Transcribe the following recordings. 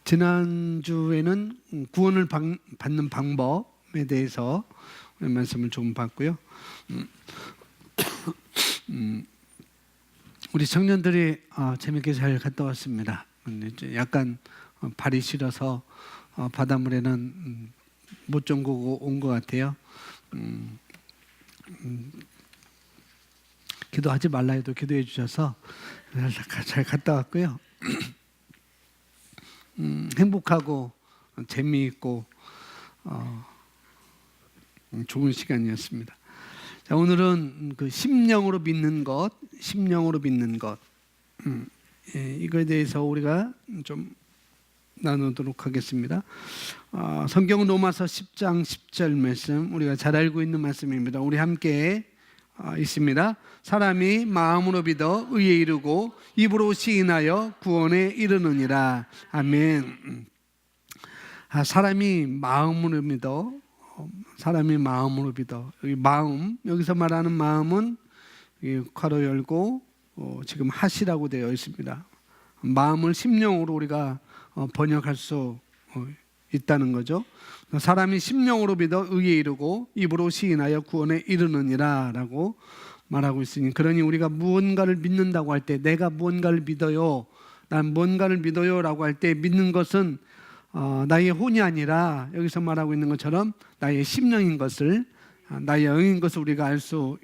지난주에는 구원을 받는 방법에 대해서 말씀을 조금 봤고요. 우리 청년들이 재밌게 잘 갔다 왔습니다. 약간 발이 시려서 바닷물에는 못 잠그고 온 것 같아요. 기도하지 말라 해도 기도해 주셔서 잘 갔다 왔고요. 행복하고 재미있고 좋은 시간이었습니다. 자, 오늘은 그 심령으로 믿는 것, 이거에 대해서 우리가 좀 나누도록 하겠습니다. 성경 로마서 10장 10절 말씀, 우리가 잘 알고 있는 말씀입니다. 우리 함께 있습니다. 사람이 마음으로 믿어 의에 이르고 입으로 시인하여 구원에 이르느니라. 아멘. 사람이 마음으로 믿어. 여기 마음, 여기서 말하는 마음은 괄호 열고 지금 하시라고 되어 있습니다. 마음을 심령으로 우리가 번역할 수 있다는 거죠. 사람이 심령으로 믿어 의에 이르고 입으로 시인하여 구원에 이르느니라 라고 말하고 있으니, 그러니 우리가 무언가를 믿는다고 할 때, 내가 무언가를 믿어요, 난 무언가를 믿어요 라고 할 때 믿는 것은 나의 혼이 아니라 여기서 말하고 있는 것처럼 나의 심령인 것을, 나의 영인 것을 우리가 알 수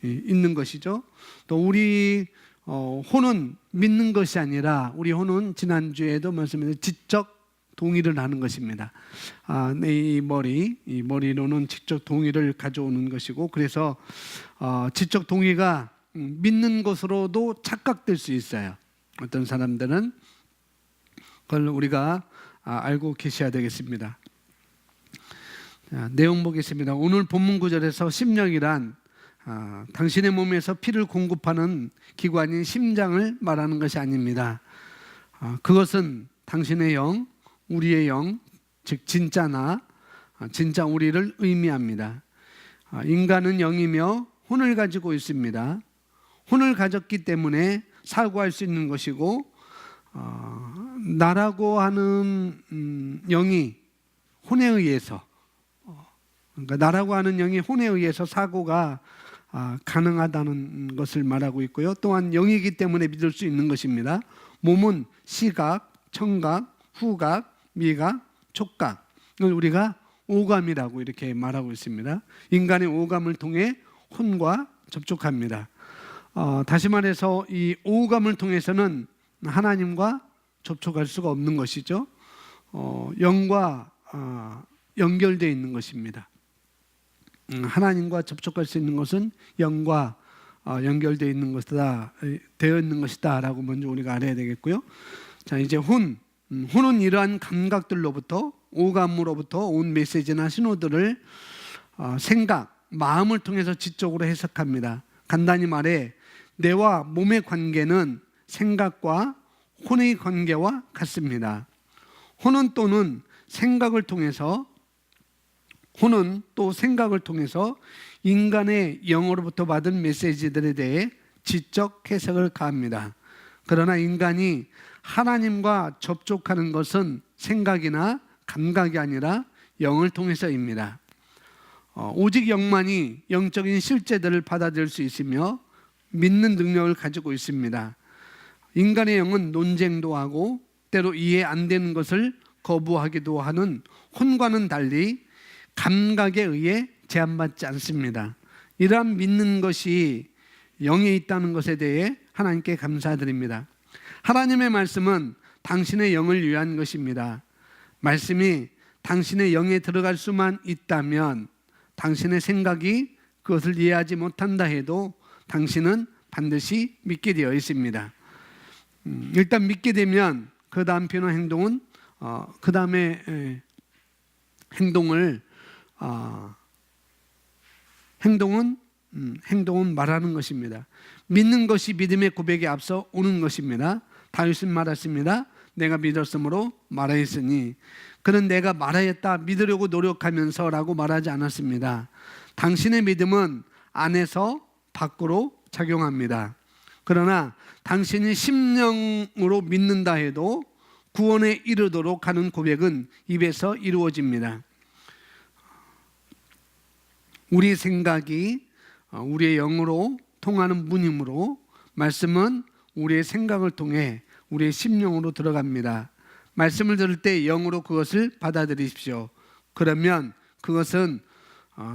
있는 것이죠. 또 우리 혼은 믿는 것이 아니라, 우리 혼은 지난주에도 말씀드린 지적 동의를 하는 것입니다. 이 머리로는 지적 동의를 가져오는 것이고, 그래서 지적 동의가 믿는 것으로도 착각될 수 있어요. 어떤 사람들은 그걸 우리가 알고 계셔야 되겠습니다. 자, 내용 보겠습니다. 오늘 본문 구절에서 심령이란 당신의 몸에서 피를 공급하는 기관인 심장을 말하는 것이 아닙니다. 그것은 당신의 영, 우리의 영, 즉 진짜 우리를 의미합니다. 인간은 영이며 혼을 가지고 있습니다. 혼을 가졌기 때문에 사고할 수 있는 것이고, 나라고 하는 영이 혼에 의해서, 그러니까 나라고 하는 영이 혼에 의해서 사고가 가능하다는 것을 말하고 있고요. 또한 영이기 때문에 믿을 수 있는 것입니다. 몸은 시각, 청각, 후각, 미각, 촉각, 이걸 우리가 오감이라고 이렇게 말하고 있습니다. 인간의 오감을 통해 혼과 접촉합니다. 다시 말해서 이 오감을 통해서는 하나님과 접촉할 수가 없는 것이죠. 영과 연결되어 있는 것입니다. 하나님과 접촉할 수 있는 것은 영과 연결되어 있는 것이다, 되어 있는 것이다 라고 먼저 우리가 알아야 되겠고요. 자, 이제 혼은 이러한 감각들로부터, 오감으로부터 온 메시지나 신호들을 생각, 마음을 통해서 지적으로 해석합니다. 간단히 말해 뇌와 몸의 관계는 생각과 혼의 관계와 같습니다. 혼은 또 생각을 통해서 인간의 영으로부터 받은 메시지들에 대해 지적 해석을 가합니다. 그러나 인간이 하나님과 접촉하는 것은 생각이나 감각이 아니라 영을 통해서입니다. 오직 영만이 영적인 실제들을 받아들일 수 있으며 믿는 능력을 가지고 있습니다. 인간의 영은 논쟁도 하고 때로 이해 안 되는 것을 거부하기도 하는 혼과는 달리 감각에 의해 제한받지 않습니다. 이러한 믿는 것이 영에 있다는 것에 대해 하나님께 감사드립니다. 하나님의 말씀은 당신의 영을 위한 것입니다. 말씀이 당신의 영에 들어갈 수만 있다면 당신의 생각이 그것을 이해하지 못한다 해도 당신은 반드시 믿게 되어 있습니다. 일단 믿게 되면 그 다음 표현 행동은 그 다음에 행동은 말하는 것입니다. 믿는 것이 믿음의 고백에 앞서 오는 것입니다. 다윗은 말했습니다. 내가 믿었으므로 말하였으니. 그는 내가 말하였다 믿으려고 노력하면서 라고 말하지 않았습니다. 당신의 믿음은 안에서 밖으로 작용합니다. 그러나 당신이 심령으로 믿는다 해도 구원에 이르도록 하는 고백은 입에서 이루어집니다. 우리 생각이 우리의 영으로 통하는 문이므로 말씀은 우리의 생각을 통해 우리의 심령으로 들어갑니다. 말씀을 들을 때 영으로 그것을 받아들이십시오. 그러면 그것은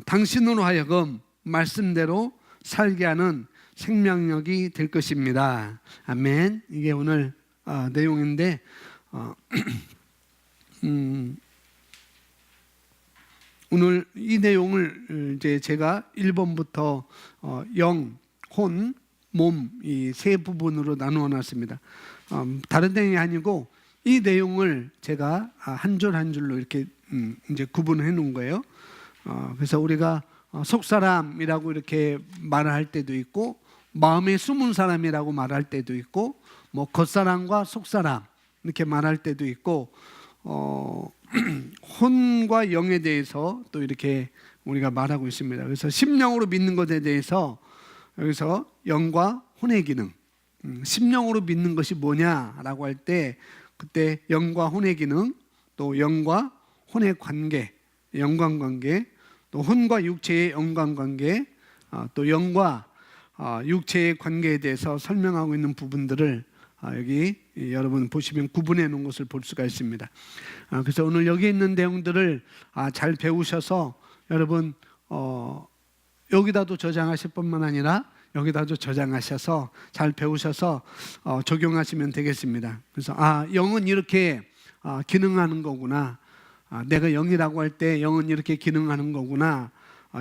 당신으로 하여금 말씀대로 살게 하는 생명력이 될 것입니다. 아멘. 이게 오늘 내용인데 오늘 이 내용을 이제 제가 1번부터 영, 혼, 몸 이 세 부분으로 나누어 놨습니다. 다른 내용이 아니고 이 내용을 제가 한 줄 한 줄로 이렇게 이제 구분해 놓은 거예요. 그래서 우리가 속사람이라고 이렇게 말을 할 때도 있고 마음에 숨은 사람이라고 말할 때도 있고 뭐 겉사람과 속사람 이렇게 말할 때도 있고 혼과 영에 대해서 또 이렇게 우리가 말하고 있습니다. 그래서 심령으로 믿는 것에 대해서 여기서 영과 혼의 기능, 심령으로 믿는 것이 뭐냐라고 할 때 그때 영과 혼의 기능, 또 영과 혼의 관계, 연관관계, 또 혼과 육체의 연관관계, 또 영과 육체의 관계에 대해서 설명하고 있는 부분들을 여기 여러분 보시면 구분해 놓은 것을 볼 수가 있습니다. 그래서 오늘 여기 있는 내용들을 잘 배우셔서 여러분 여기다도 저장하실 뿐만 아니라 여기다도 저장하셔서 잘 배우셔서 적용하시면 되겠습니다. 그래서 영은 이렇게 기능하는 거구나. 내가 영이라고 할 때 영은 이렇게 기능하는 거구나.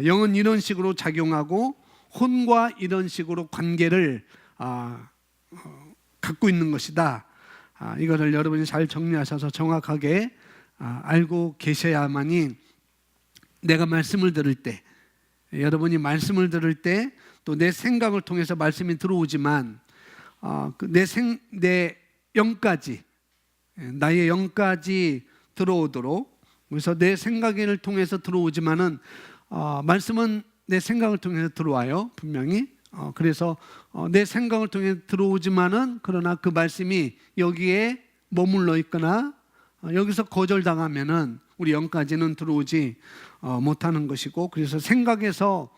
영은 이런 식으로 작용하고 혼과 이런 식으로 관계를 갖고 있는 것이다. 이거를 여러분이 잘 정리하셔서 정확하게 알고 계셔야만이 내가 말씀을 들을 때, 여러분이 말씀을 들을 때 또 내 생각을 통해서 말씀이 들어오지만 내 영까지, 나의 영까지 들어오도록, 그래서 내 생각을 통해서 들어오지만은 말씀은 내 생각을 통해서 들어와요, 분명히. 그래서 내 생각을 통해 들어오지만은 그러나 그 말씀이 여기에 머물러 있거나 여기서 거절당하면은 우리 영까지는 들어오지 못하는 것이고, 그래서 생각에서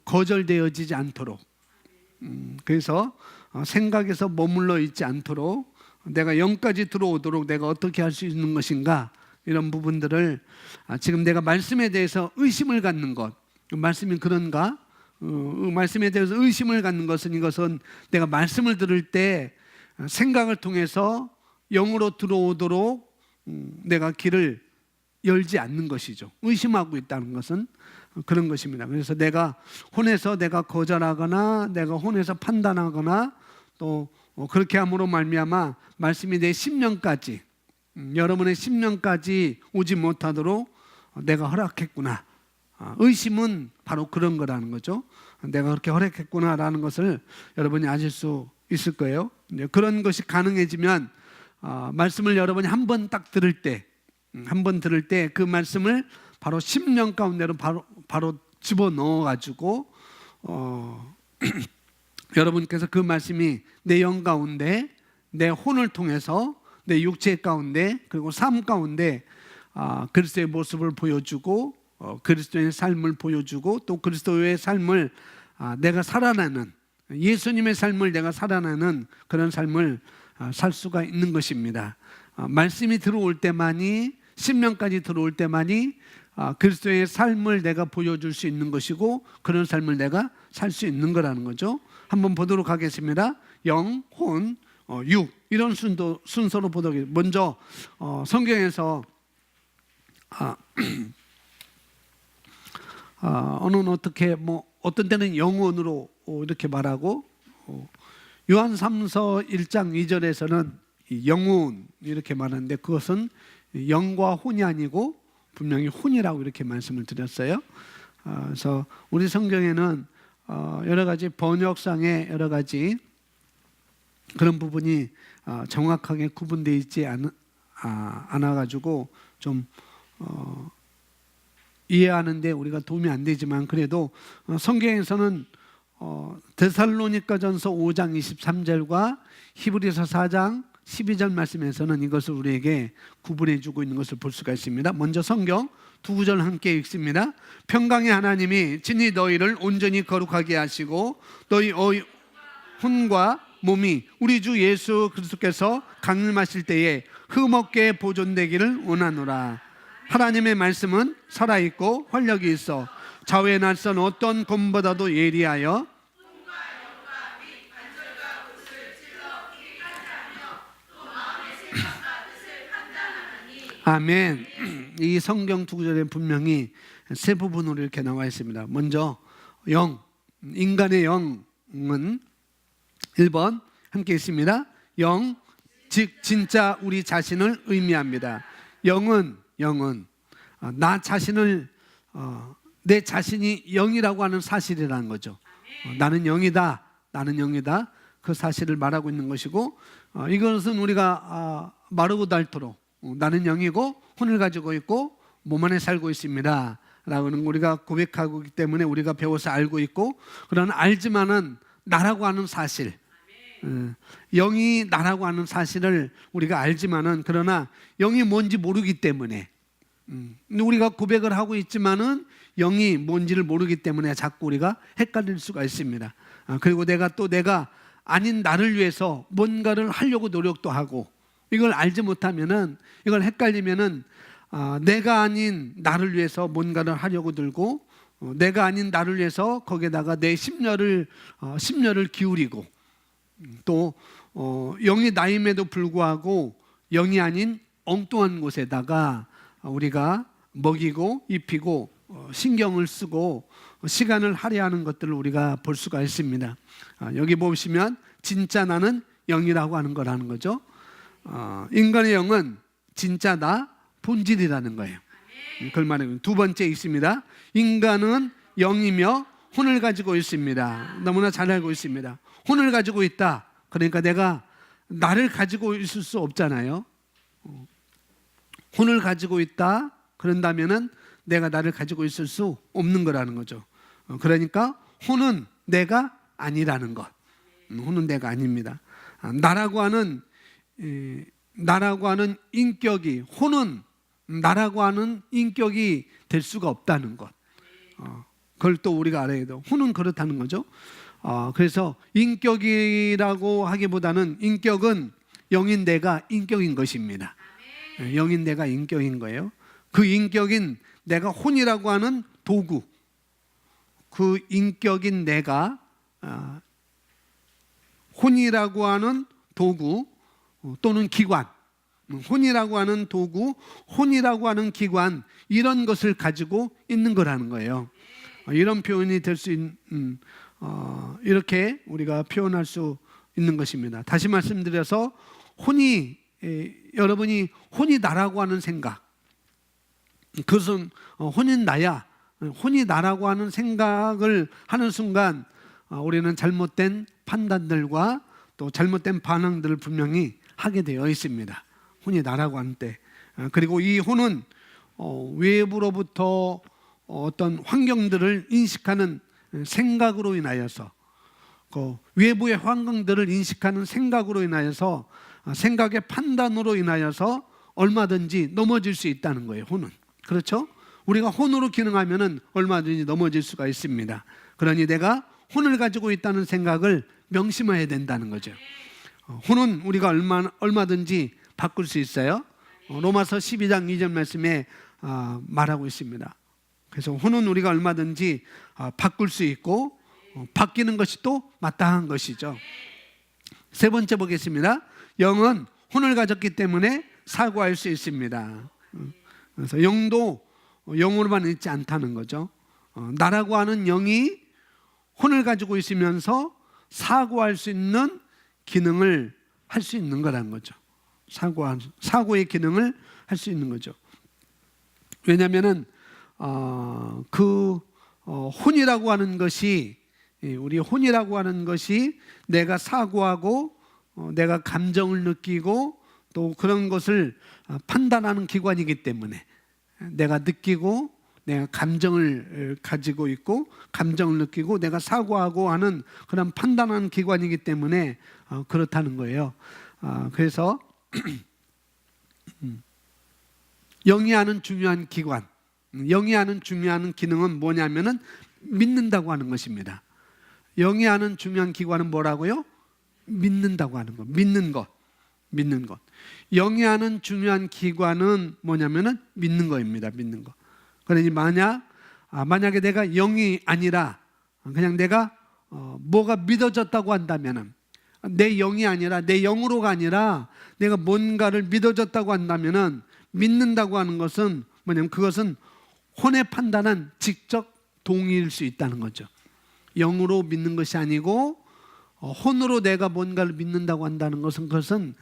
거절되어지지 않도록, 그래서 생각에서 머물러 있지 않도록 내가 영까지 들어오도록 내가 어떻게 할 수 있는 것인가, 이런 부분들을 지금 내가 말씀에 대해서 의심을 갖는 것, 말씀이 그런가? 말씀에 대해서 의심을 갖는 것은, 이것은 내가 말씀을 들을 때 생각을 통해서 영으로 들어오도록 내가 길을 열지 않는 것이죠. 의심하고 있다는 것은 그런 것입니다. 그래서 내가 혼에서 내가 거절하거나 내가 혼에서 판단하거나 또 그렇게 함으로 말미암아 말씀이 내 심령까지, 여러분의 심령까지 오지 못하도록 내가 허락했구나. 의심은 바로 그런 거라는 거죠. 내가 그렇게 허락했구나라는 것을 여러분이 아실 수 있을 거예요. 그런 것이 가능해지면 말씀을 여러분이 한 번 딱 들을 때, 그 말씀을 바로 심령 가운데로 바로 집어넣어 가지고 여러분께서 그 말씀이 내 영 가운데, 내 혼을 통해서 내 육체 가운데, 그리고 삶 가운데 그리스도의 모습을 보여주고 그리스도의 삶을 보여주고 또 그리스도의 삶을 내가 살아나는, 예수님의 삶을 내가 살아나는 그런 삶을 살 수가 있는 것입니다. 말씀이 들어올 때만이, 심령까지 들어올 때만이 그리스도의 삶을 내가 보여줄 수 있는 것이고 그런 삶을 내가 살 수 있는 거라는 거죠. 한번 보도록 하겠습니다. 영, 혼, 육, 이런 순서로 보도록 하겠습니다. 먼저 성경에서 어느 어떻게 어떤 때는 영혼으로 이렇게 말하고, 요한 3서 1장 2절에서는 영혼 이렇게 말하는데 그것은 영과 혼이 아니고 분명히 혼이라고 이렇게 말씀을 드렸어요. 그래서 우리 성경에는 여러 가지 번역상의 여러 가지 그런 부분이 정확하게 구분되어 있지 않아가지고 좀 이해하는데 우리가 도움이 안 되지만, 그래도 성경에서는 데살로니가전서 5장 23절과 히브리서 4장 12절 말씀에서는 이것을 우리에게 구분해 주고 있는 것을 볼 수가 있습니다. 먼저 성경 두 구절 함께 읽습니다. 평강의 하나님이 친히 너희를 온전히 거룩하게 하시고 너희 혼과 몸이 우리 주 예수 그리스도께서 강림하실 때에 흠없게 보존되기를 원하노라. 하나님의 말씀은 살아있고 활력이 있어 좌우에 낯선 어떤 검보다도 예리하여 아멘. 이 성경 두 구절에 분명히 세 부분으로 이렇게 나와 있습니다. 먼저 영, 인간의 영은 1번 함께 있습니다. 영, 즉 진짜 우리 자신을 의미합니다. 영은 나 자신을 내 자신이 영이라고 하는 사실이라는 거죠. 나는 영이다 그 사실을 말하고 있는 것이고, 이것은 우리가 마르고 닳도록 나는 영이고 혼을 가지고 있고 몸 안에 살고 있습니다 라고는 우리가 고백하고 있기 때문에 우리가 배워서 알고 있고, 그러나 알지만은 나라고 하는 사실, 영이 나라고 하는 사실을 우리가 알지만은 그러나 영이 뭔지 모르기 때문에, 우리가 고백을 하고 있지만은 영이 뭔지를 모르기 때문에 자꾸 우리가 헷갈릴 수가 있습니다. 그리고 내가 아닌 나를 위해서 뭔가를 하려고 노력도 하고, 이걸 알지 못하면은, 이걸 헷갈리면은 내가 아닌 나를 위해서 뭔가를 하려고 들고, 내가 아닌 나를 위해서 거기에다가 내 심려를 기울이고, 또 영이 나임에도 불구하고 영이 아닌 엉뚱한 곳에다가 우리가 먹이고 입히고 신경을 쓰고 시간을 할애하는 것들을 우리가 볼 수가 있습니다. 여기 보시면 진짜 나는 영이라고 하는 거라는 거죠. 인간의 영은 진짜 나 본질이라는 거예요. 그걸 말해요. 두 번째 있습니다. 인간은 영이며 혼을 가지고 있습니다. 너무나 잘 알고 있습니다. 혼을 가지고 있다. 그러니까 내가 나를 가지고 있을 수 없잖아요. 혼을 가지고 있다. 그런다면은 내가 나를 가지고 있을 수 없는 거라는 거죠. 그러니까 혼은 내가 아니라는 것. 혼은 내가 아닙니다. 나라고 하는 인격이, 혼은 나라고 하는 인격이 될 수가 없다는 것. 그걸 또 우리가 알아야 돼요. 혼은 그렇다는 거죠. 그래서 인격이라고 하기보다는 인격은 영인 내가 인격인 것입니다. 영인 내가 인격인 거예요. 그 인격인 내가 혼이라고 하는 도구, 그 인격인 내가 혼이라고 하는 도구 또는 기관, 혼이라고 하는 도구, 혼이라고 하는 기관, 이런 것을 가지고 있는 거라는 거예요. 이런 표현이 될 수 있는, 이렇게 우리가 표현할 수 있는 것입니다. 다시 말씀드려서 여러분이 혼이 나라고 하는 생각, 그것은 혼인 나야, 혼이 나라고 하는 생각을 하는 순간 우리는 잘못된 판단들과 또 잘못된 반응들을 분명히 하게 되어 있습니다. 혼이 나라고 하는 때. 그리고 이 혼은 외부로부터 어떤 환경들을 인식하는 생각으로 인하여서, 그 외부의 환경들을 인식하는 생각으로 인하여서, 생각의 판단으로 인하여서 얼마든지 넘어질 수 있다는 거예요. 혼은. 그렇죠? 우리가 혼으로 기능하면은 얼마든지 넘어질 수가 있습니다. 그러니 내가 혼을 가지고 있다는 생각을 명심해야 된다는 거죠. 혼은 우리가 얼마든지 바꿀 수 있어요. 로마서 12장 2절 말씀에 말하고 있습니다. 그래서 혼은 우리가 얼마든지 바꿀 수 있고, 바뀌는 것이 또 마땅한 것이죠. 세 번째 보겠습니다. 영은 혼을 가졌기 때문에 사고할 수 있습니다. 그래서 영도 영으로만 있지 않다는 거죠. 나라고 하는 영이 혼을 가지고 있으면서 사고할 수 있는 기능을 할 수 있는 거라는 거죠. 사고의 기능을 할 수 있는 거죠. 왜냐하면은 혼이라고 하는 것이, 우리 혼이라고 하는 것이 내가 사고하고 내가 감정을 느끼고 또 그런 것을 판단하는 기관이기 때문에, 내가 느끼고 내가 감정을 가지고 있고 감정을 느끼고 내가 사고하고 하는 그런 판단하는 기관이기 때문에 그렇다는 거예요. 그래서 영이 하는 중요한 기관, 영이 하는 중요한 기능은 뭐냐면은 믿는다고 하는 것입니다. 영이 하는 중요한 기관은 뭐라고요? 믿는다고 하는 것, 믿는 것. 영이 하는 중요한 기관은 뭐냐면은 믿는 거입니다. 믿는 거. 그러니 만약에 내가 영이 아니라 그냥 내가 뭐가 믿어졌다고 한다면은, 내 영이 아니라 내 영으로가 아니라 내가 뭔가를 믿어졌다고 한다면은, 믿는다고 하는 것은 뭐냐면 그것은 혼의 판단한 직접 동의일 수 있다는 거죠. 영으로 믿는 것이 아니고 혼으로 내가 뭔가를 믿는다고 한다는 것은 그것은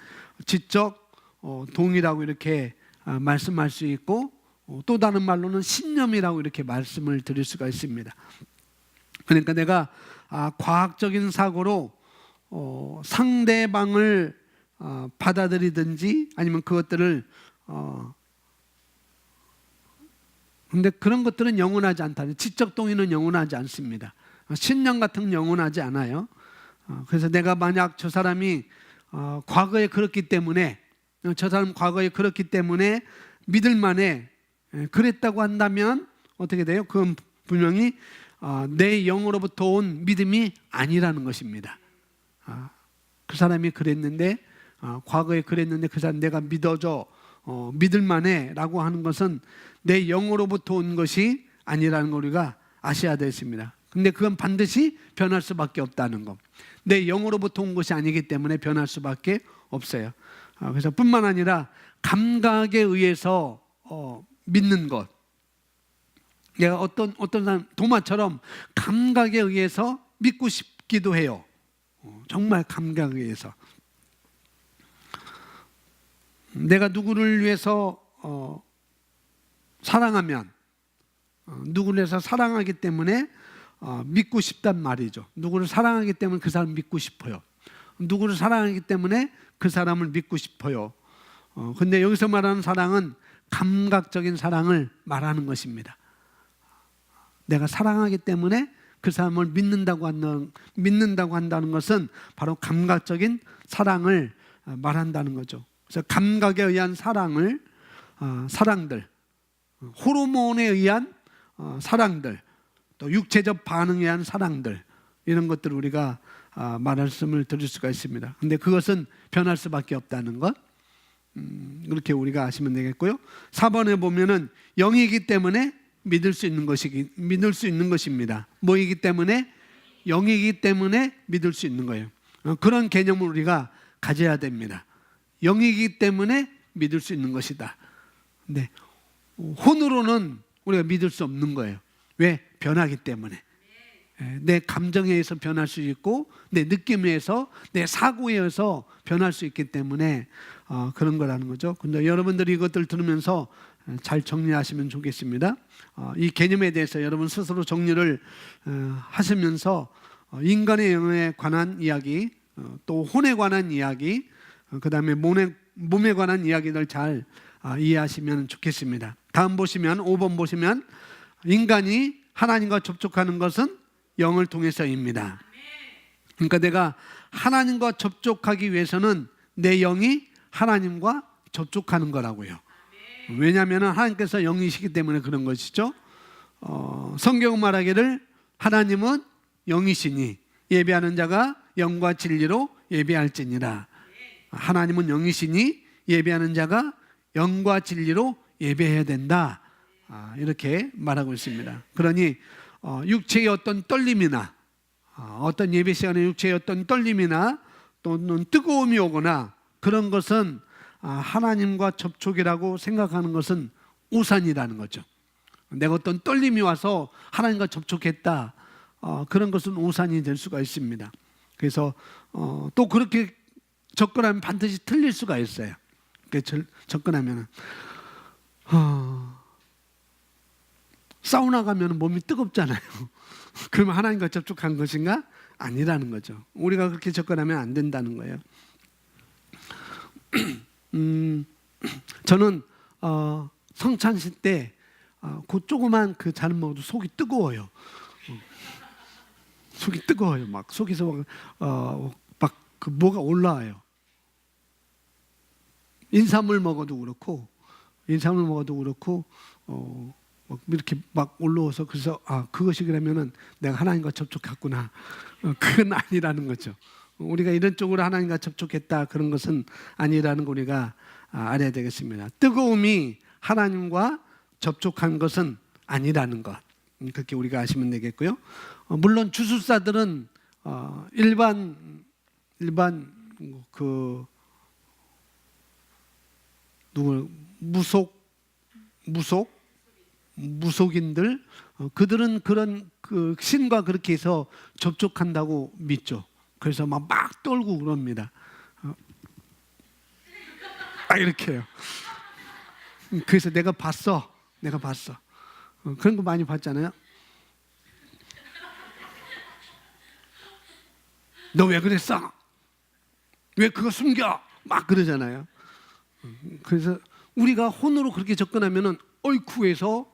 지적 동의라고 이렇게 말씀할 수 있고, 또 다른 말로는 신념이라고 이렇게 말씀을 드릴 수가 있습니다. 그러니까 내가 과학적인 사고로 상대방을 받아들이든지 아니면 그것들을 근데 그런 것들은 영원하지 않다. 지적 동의는 영원하지 않습니다. 신념 같은 건 영원하지 않아요. 그래서 내가 만약 저 사람이 과거에 그렇기 때문에 믿을 만해 그랬다고 한다면 어떻게 돼요? 그건 분명히 내 영으로부터 온 믿음이 아니라는 것입니다. 그 사람이 그랬는데 과거에 그랬는데 그 사람 내가 믿어줘 믿을 만해 라고 하는 것은 내 영으로부터 온 것이 아니라는 걸 우리가 아셔야 되겠습니다. 근데 그건 반드시 변할 수밖에 없다는 것. 내 영으로부터 온 것이 아니기 때문에 변할 수밖에 없어요. 그래서 뿐만 아니라 감각에 의해서 믿는 것. 내가 어떤 사람 도마처럼 감각에 의해서 믿고 싶기도 해요. 정말 감각에 의해서. 내가 누구를 위해서 사랑하면 누구를 위해서 사랑하기 때문에 믿고 싶단 말이죠. 누구를 사랑하기 때문에 그 사람 믿고 싶어요. 누구를 사랑하기 때문에 그 사람을 믿고 싶어요. 근데 여기서 말하는 사랑은 감각적인 사랑을 말하는 것입니다. 내가 사랑하기 때문에 그 사람을 믿는다고 한다는 것은 바로 감각적인 사랑을 말한다는 거죠. 그래서 감각에 의한 사랑들, 호르몬에 의한 사랑들, 또 육체적 반응에 의한 사랑들, 이런 것들을 우리가 말씀을 드릴 수가 있습니다. 근데 그것은 변할 수밖에 없다는 것, 그렇게 우리가 아시면 되겠고요. 4번에 보면은 영이기 때문에 믿을 수 있는 것입니다. 뭐이기 때문에? 영이기 때문에 믿을 수 있는 거예요. 그런 개념을 우리가 가져야 됩니다. 영이기 때문에 믿을 수 있는 것이다. 근데 혼으로는 우리가 믿을 수 없는 거예요. 왜? 변하기 때문에. 내 감정에 의해서 변할 수 있고 내 느낌에 의해서 내 사고에 의해서 변할 수 있기 때문에 그런 거라는 거죠. 근데 여러분들이 이것들 들으면서 잘 정리하시면 좋겠습니다. 이 개념에 대해서 여러분 스스로 정리를 하시면서 인간의 영에 관한 이야기, 또 혼에 관한 이야기, 그 다음에 몸에 관한 이야기를 잘 이해하시면 좋겠습니다. 다음 보시면 5번 보시면 인간이 하나님과 접촉하는 것은 영을 통해서입니다. 그러니까 내가 하나님과 접촉하기 위해서는 내 영이 하나님과 접촉하는 거라고요. 왜냐하면 하나님께서 영이시기 때문에 그런 것이죠. 성경은 말하기를 하나님은 영이시니 예배하는 자가 영과 진리로 예배할지니라. 하나님은 영이시니 예배하는 자가 영과 진리로 예배해야 된다. 이렇게 말하고 있습니다. 그러니 육체의 어떤 떨림이나 어떤 예배 시간에 육체의 어떤 떨림이나 또는 뜨거움이 오거나 그런 것은 하나님과 접촉이라고 생각하는 것은 오산이라는 거죠. 내가 어떤 떨림이 와서 하나님과 접촉했다, 그런 것은 오산이 될 수가 있습니다. 그래서 또 그렇게 접근하면 반드시 틀릴 수가 있어요. 접근하면 사우나 가면 몸이 뜨겁잖아요. 그러면 하나님과 접촉한 것인가? 아니라는 거죠. 우리가 그렇게 접근하면 안 된다는 거예요. 저는 성찬식 때 그 조그만 그 잔을 먹어도 속이 뜨거워요. 속이 뜨거워요. 막 속에서 막 그 뭐가 올라와요. 인삼을 먹어도 그렇고 막 이렇게 막 올라와서 그래서 그것이 그러면은 내가 하나님과 접촉했구나. 그건 아니라는 거죠. 우리가 이런 쪽으로 하나님과 접촉했다 그런 것은 아니라는 거 우리가 알아야 되겠습니다. 뜨거움이 하나님과 접촉한 것은 아니라는 것, 그렇게 우리가 아시면 되겠고요. 물론 주술사들은 일반 그 누구 무속인들 그들은 그런 그 신과 그렇게 해서 접촉한다고 믿죠. 그래서 막 떨고 그럽니다. 이렇게 해요. 그래서 내가 봤어. 그런 거 많이 봤잖아요. 너 왜 그랬어? 왜 그거 숨겨? 막 그러잖아요. 그래서 우리가 혼으로 그렇게 접근하면은 어이쿠해서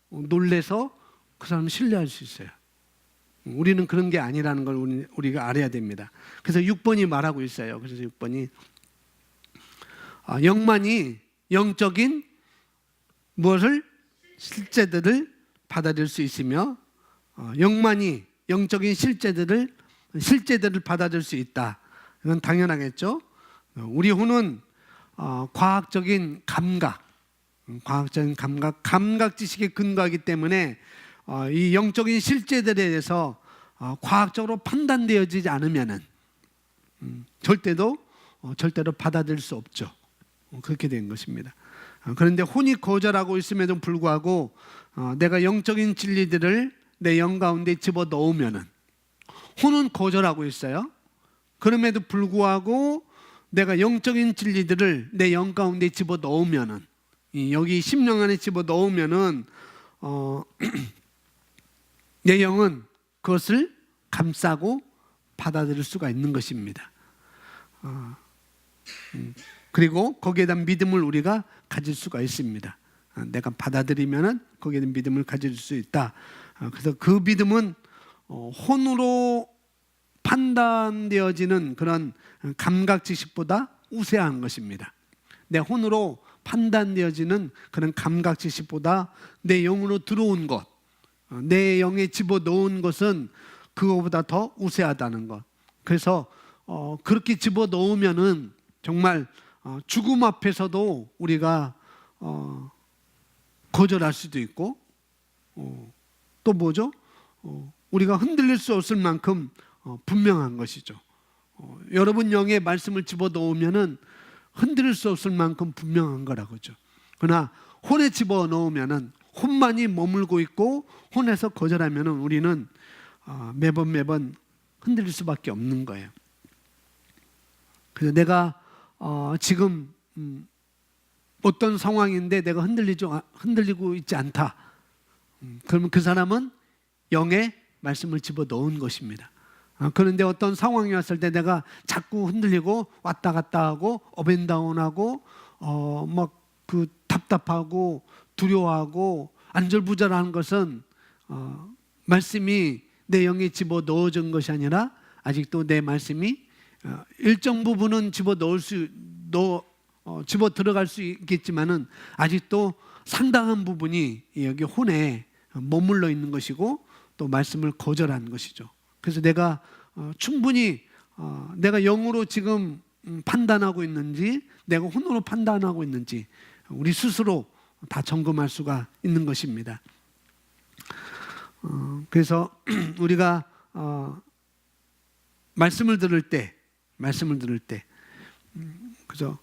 놀래서 그 사람을 신뢰할 수 있어요. 우리는 그런 게 아니라는 걸 우리가 알아야 됩니다. 그래서 6번이 말하고 있어요. 그래서 6번이 영만이 영적인 무엇을 실제들을 받아들일 수 있으며 영만이 영적인 실제들을 받아들일 수 있다. 이건 당연하겠죠. 우리 혼은 과학적인 감각 지식에 근거하기 때문에 이 영적인 실제들에 대해서 과학적으로 판단되어지지 않으면은 절대로 받아들일 수 없죠. 그렇게 된 것입니다. 그런데 혼이 거절하고 있음에도 불구하고 내가 영적인 진리들을 내 영 가운데 집어넣으면은 혼은 거절하고 있어요. 그럼에도 불구하고 내가 영적인 진리들을 내 영 가운데 집어넣으면은 여기 심령 안에 집어넣으면은 내 영은 그것을 감싸고 받아들일 수가 있는 것입니다. 그리고 거기에 대한 믿음을 우리가 가질 수가 있습니다. 내가 받아들이면은 거기에 대한 믿음을 가질 수 있다. 그래서 그 믿음은 혼으로 판단되어지는 그런 감각 지식보다 우세한 것입니다. 내 혼으로 판단되어지는 그런 감각 지식보다 내 영으로 들어온 것, 내 영에 집어넣은 것은 그거보다 더 우세하다는 것. 그래서 그렇게 집어넣으면은 정말 죽음 앞에서도 우리가 거절할 수도 있고 또 뭐죠? 우리가 흔들릴 수 없을 만큼 분명한 것이죠. 여러분 영에 말씀을 집어넣으면은 흔들릴 수 없을 만큼 분명한 거라고죠. 그러나 혼에 집어넣으면은 혼만이 머물고 있고 혼에서 거절하면은 우리는 매번 흔들릴 수밖에 없는 거예요. 그래서 내가 지금 어떤 상황인데 내가 흔들리고 있지 않다. 그러면 그 사람은 영의 말씀을 집어넣은 것입니다. 그런데 어떤 상황이 왔을 때 내가 자꾸 흔들리고 왔다 갔다 하고 업앤다운하고 막 그 답답하고 두려워하고 안절부절하는 것은 말씀이 내 영에 집어넣어진 것이 아니라 아직도 내 말씀이 일정 부분은 집어 들어갈 수 있겠지만은 아직도 상당한 부분이 여기 혼에 머물러 있는 것이고 또 말씀을 거절한 것이죠. 그래서 내가 충분히 내가 영으로 지금 판단하고 있는지 내가 혼으로 판단하고 있는지 우리 스스로 다 점검할 수가 있는 것입니다. 그래서 우리가 말씀을 들을 때 그죠?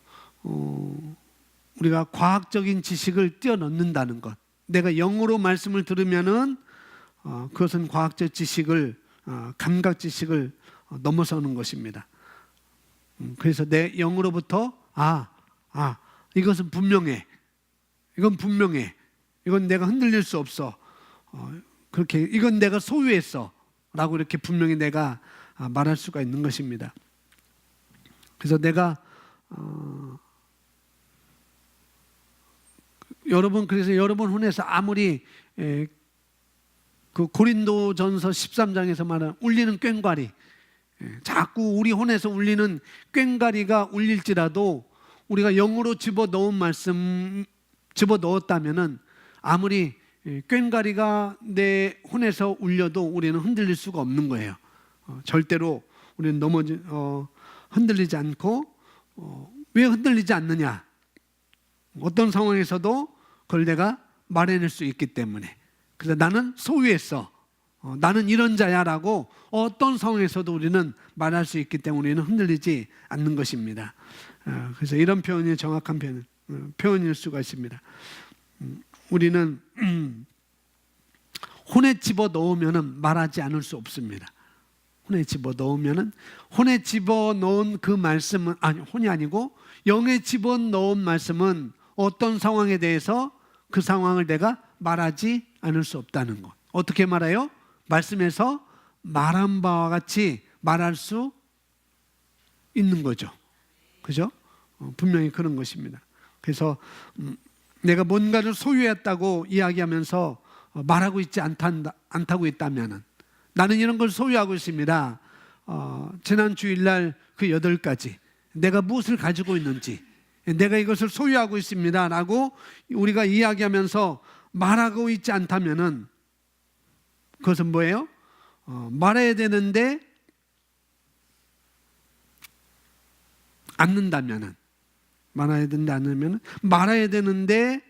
우리가 과학적인 지식을 뛰어넘는다는 것. 내가 영으로 말씀을 들으면은 그것은 과학적 지식을 감각 지식을 넘어서는 것입니다. 그래서 내 영으로부터 이것은 분명해. 이건 분명해. 이건 내가 흔들릴 수 없어. 그렇게 이건 내가 소유했어라고 이렇게 분명히 내가 말할 수가 있는 것입니다. 그래서 내가 그래서 여러분 혼에서 아무리 그 고린도전서 13장에서 말하는 울리는 꽹과리, 자꾸 우리 혼에서 울리는 꽹과리가 울릴지라도 우리가 영으로 집어넣은 말씀 집어넣었다면은 아무리 꽹과리가 내 혼에서 울려도 우리는 흔들릴 수가 없는 거예요. 절대로 우리는 흔들리지 않고 왜 흔들리지 않느냐? 어떤 상황에서도 그걸 내가 말해낼 수 있기 때문에. 그래서 나는 소유했어. 나는 이런 자야라고 어떤 상황에서도 우리는 말할 수 있기 때문에 우리는 흔들리지 않는 것입니다. 그래서 이런 표현이 정확한 표현일 수가 있습니다. 우리는 혼에 집어넣으면 말하지 않을 수 없습니다. 혼에 집어넣으면 혼에 집어넣은 그 말씀은 혼이 아니고 영에 집어넣은 말씀은 어떤 상황에 대해서 그 상황을 내가 말하지 않을 수 없다는 것. 어떻게 말해요? 말씀에서 말한 바와 같이 말할 수 있는 거죠. 그죠? 분명히 그런 것입니다. 그래서 내가 뭔가를 소유했다고 이야기하면서 말하고 있지 않다고 있다면 나는 이런 걸 소유하고 있습니다. 지난 주일날 그 8가지 내가 무엇을 가지고 있는지 내가 이것을 소유하고 있습니다 라고 우리가 이야기하면서 말하고 있지 않다면 그것은 뭐예요? 말해야 되는데 않는다면 말해야 되는데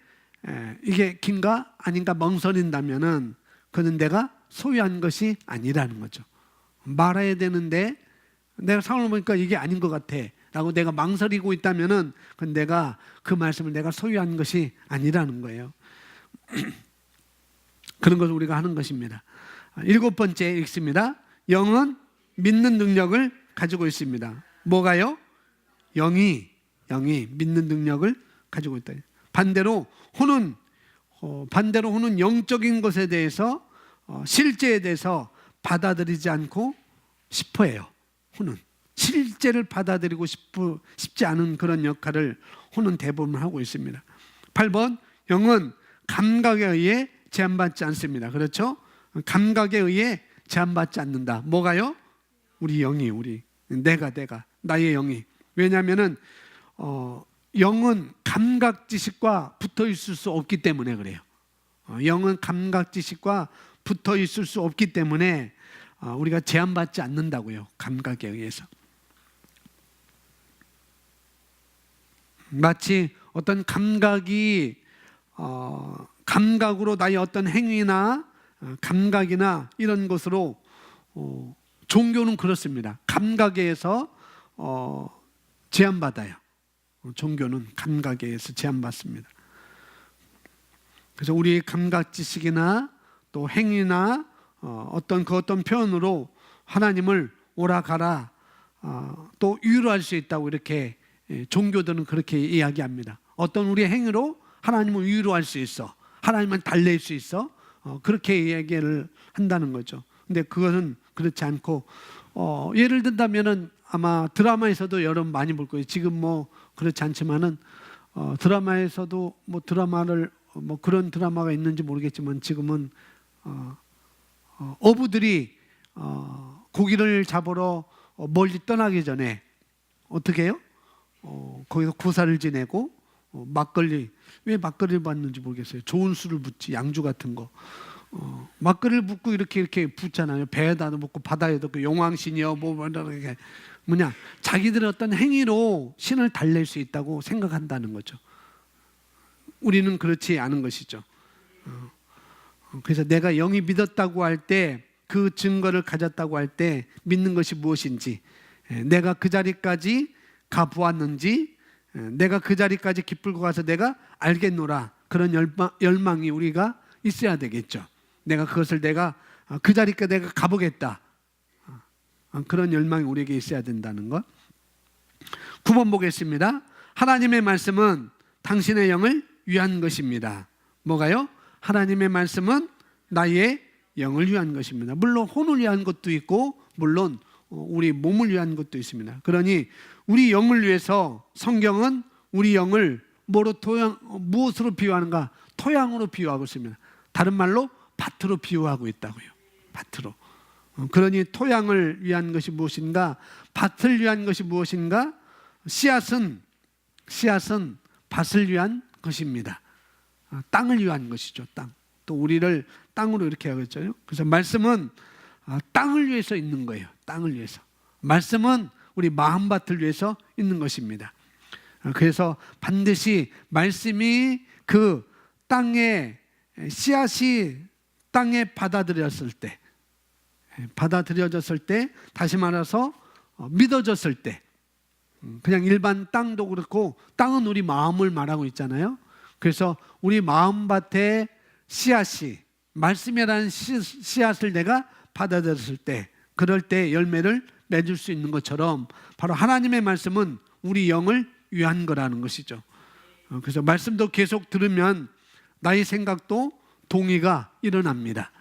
이게 긴가 아닌가 멍설인다면 그는 내가 소유한 것이 아니라는 거죠. 말해야 되는데 내가 상황을 보니까 이게 아닌 것 같아 라고 내가 망설이고 있다면 그건 내가 그 말씀을 내가 소유한 것이 아니라는 거예요. 그런 것을 우리가 하는 것입니다. 7번째 읽습니다. 영은 믿는 능력을 가지고 있습니다. 뭐가요? 영이 믿는 능력을 가지고 있다. 반대로 혼은 영적인 것에 대해서 실제에 대해서 받아들이지 않고 싶어해요. 혼은 실제를 받아들이고 싶지 않은 그런 역할을 혼은 대부분 하고 있습니다. 8번 영은 감각에 의해 제한받지 않습니다. 그렇죠? 감각에 의해 제한받지 않는다. 뭐가요? 우리 영이 내가 나의 영이. 왜냐하면은 영은 감각 지식과 붙어 있을 수 없기 때문에 그래요. 영은 감각 지식과 붙어 있을 수 없기 때문에 우리가 제한받지 않는다고요. 감각에 의해서. 마치 어떤 감각이 감각으로 나의 어떤 행위나 감각이나 이런 것으로 종교는 그렇습니다. 감각에 의해서 제한받아요. 종교는 감각에 의해서 제한받습니다. 그래서 우리 감각 지식이나 또 행위나 어떤 표현으로 하나님을 오라 가라 또 위로할 수 있다고 이렇게 종교들은 그렇게 이야기합니다. 어떤 우리의 행위로 하나님을 위로할 수 있어, 하나님을 달랠 수 있어, 그렇게 얘기를 한다는 거죠. 근데 그것은 그렇지 않고 예를 든다면은 아마 드라마에서도 여러분 많이 볼 거예요. 지금 그렇지 않지만은 드라마에서도 드라마를 그런 드라마가 있는지 모르겠지만 지금은 어부들이 고기를 잡으러 멀리 떠나기 전에 어떻게 해요? 거기서 구사를 지내고 왜 막걸리를 받는지 모르겠어요. 좋은 술을 붓지, 양주 같은 거. 막걸리를 붓고 이렇게 붓잖아요. 배에다 붓고 바다에도 그 용왕신이요 자기들의 어떤 행위로 신을 달랠 수 있다고 생각한다는 거죠. 우리는 그렇지 않은 것이죠. 그래서 내가 영이 믿었다고 할 때, 그 증거를 가졌다고 할 때 믿는 것이 무엇인지, 내가 그 자리까지 가보았는지, 내가 그 자리까지 기쁘고 가서 내가 알겠노라, 그런 열망이 우리가 있어야 되겠죠. 내가 그것을 그 자리까지 내가 가보겠다, 그런 열망이 우리에게 있어야 된다는 것. 9번 보겠습니다. 하나님의 말씀은 당신의 영을 위한 것입니다. 뭐가요? 하나님의 말씀은 나의 영을 위한 것입니다. 물론 혼을 위한 것도 있고 물론 우리 몸을 위한 것도 있습니다. 그러니 우리 영을 위해서 성경은 우리 영을 무엇으로 비유하는가? 토양으로 비유하고 있습니다. 다른 말로 밭으로 비유하고 있다고요. 밭으로. 그러니 토양을 위한 것이 무엇인가? 밭을 위한 것이 무엇인가? 씨앗은 씨앗은 밭을 위한 것입니다. 땅을 위한 것이죠. 땅. 또 우리를 땅으로 이렇게 하겠죠. 그래서 말씀은 땅을 위해서 있는 거예요. 땅을 위해서. 말씀은 우리 마음밭을 위해서 있는 것입니다. 그래서 반드시 말씀이 그 땅에 씨앗이 땅에 받아들여졌을 때, 다시 말해서 믿어졌을 때, 그냥 일반 땅도 그렇고 땅은 우리 마음을 말하고 있잖아요. 그래서 우리 마음밭에 씨앗이, 말씀이라는 씨앗을 내가 받아들였을 때, 그럴 때 열매를 맺을 수 있는 것처럼 바로 하나님의 말씀은 우리 영을 위한 거라는 것이죠. 그래서 말씀도 계속 들으면 나의 생각도 동의가 일어납니다.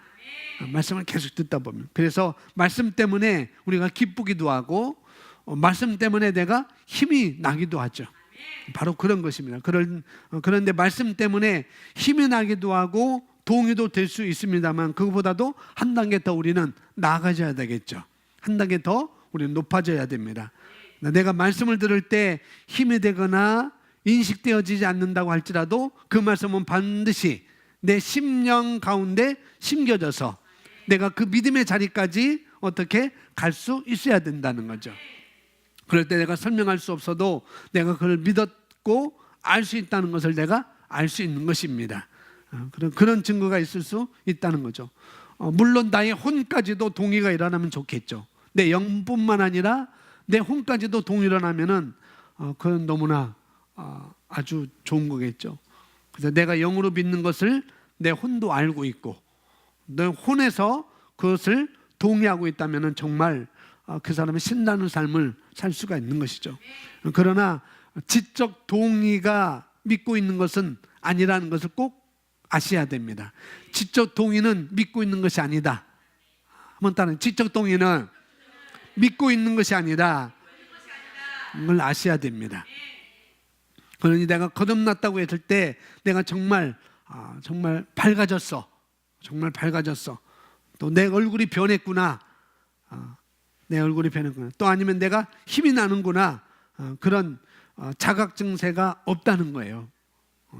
말씀을 계속 듣다 보면. 그래서 말씀 때문에 우리가 기쁘기도 하고 말씀 때문에 내가 힘이 나기도 하죠. 바로 그런 것입니다. 그런데 말씀 때문에 힘이 나기도 하고 동의도 될 수 있습니다만 그것보다도 한 단계 더 우리는 나아가져야 되겠죠. 한 단계 더 우리는 높아져야 됩니다. 내가 말씀을 들을 때 힘이 되거나 인식되어지지 않는다고 할지라도 그 말씀은 반드시 내 심령 가운데 심겨져서 내가 그 믿음의 자리까지 어떻게 갈 수 있어야 된다는 거죠. 그럴 때 내가 설명할 수 없어도 내가 그걸 믿었고 알 수 있다는 것을 내가 알 수 있는 것입니다. 그런 증거가 있을 수 있다는 거죠. 물론 나의 혼까지도 동의가 일어나면 좋겠죠. 내 영뿐만 아니라 내 혼까지도 동의가 일어나면은 그건 너무나 아주 좋은 거겠죠. 그래서 내가 영으로 믿는 것을 내 혼도 알고 있고 내 혼에서 그것을 동의하고 있다면은 정말 그 사람은 신나는 삶을 살 수가 있는 것이죠. 그러나 지적 동의가 믿고 있는 것은 아니라는 것을 꼭 아셔야 됩니다. 지적 동의는 믿고 있는 것이 아니다. 한번 따라해. 지적 동의는 믿고 있는 것이 아니라 그걸 아셔야 됩니다. 그러니 내가 거듭났다고 했을 때 내가 정말 밝아졌어. 정말 밝아졌어. 또 내 얼굴이 변했구나. 내 얼굴이 변했구나. 또 아니면 내가 힘이 나는구나. 그런 자각 증세가 없다는 거예요.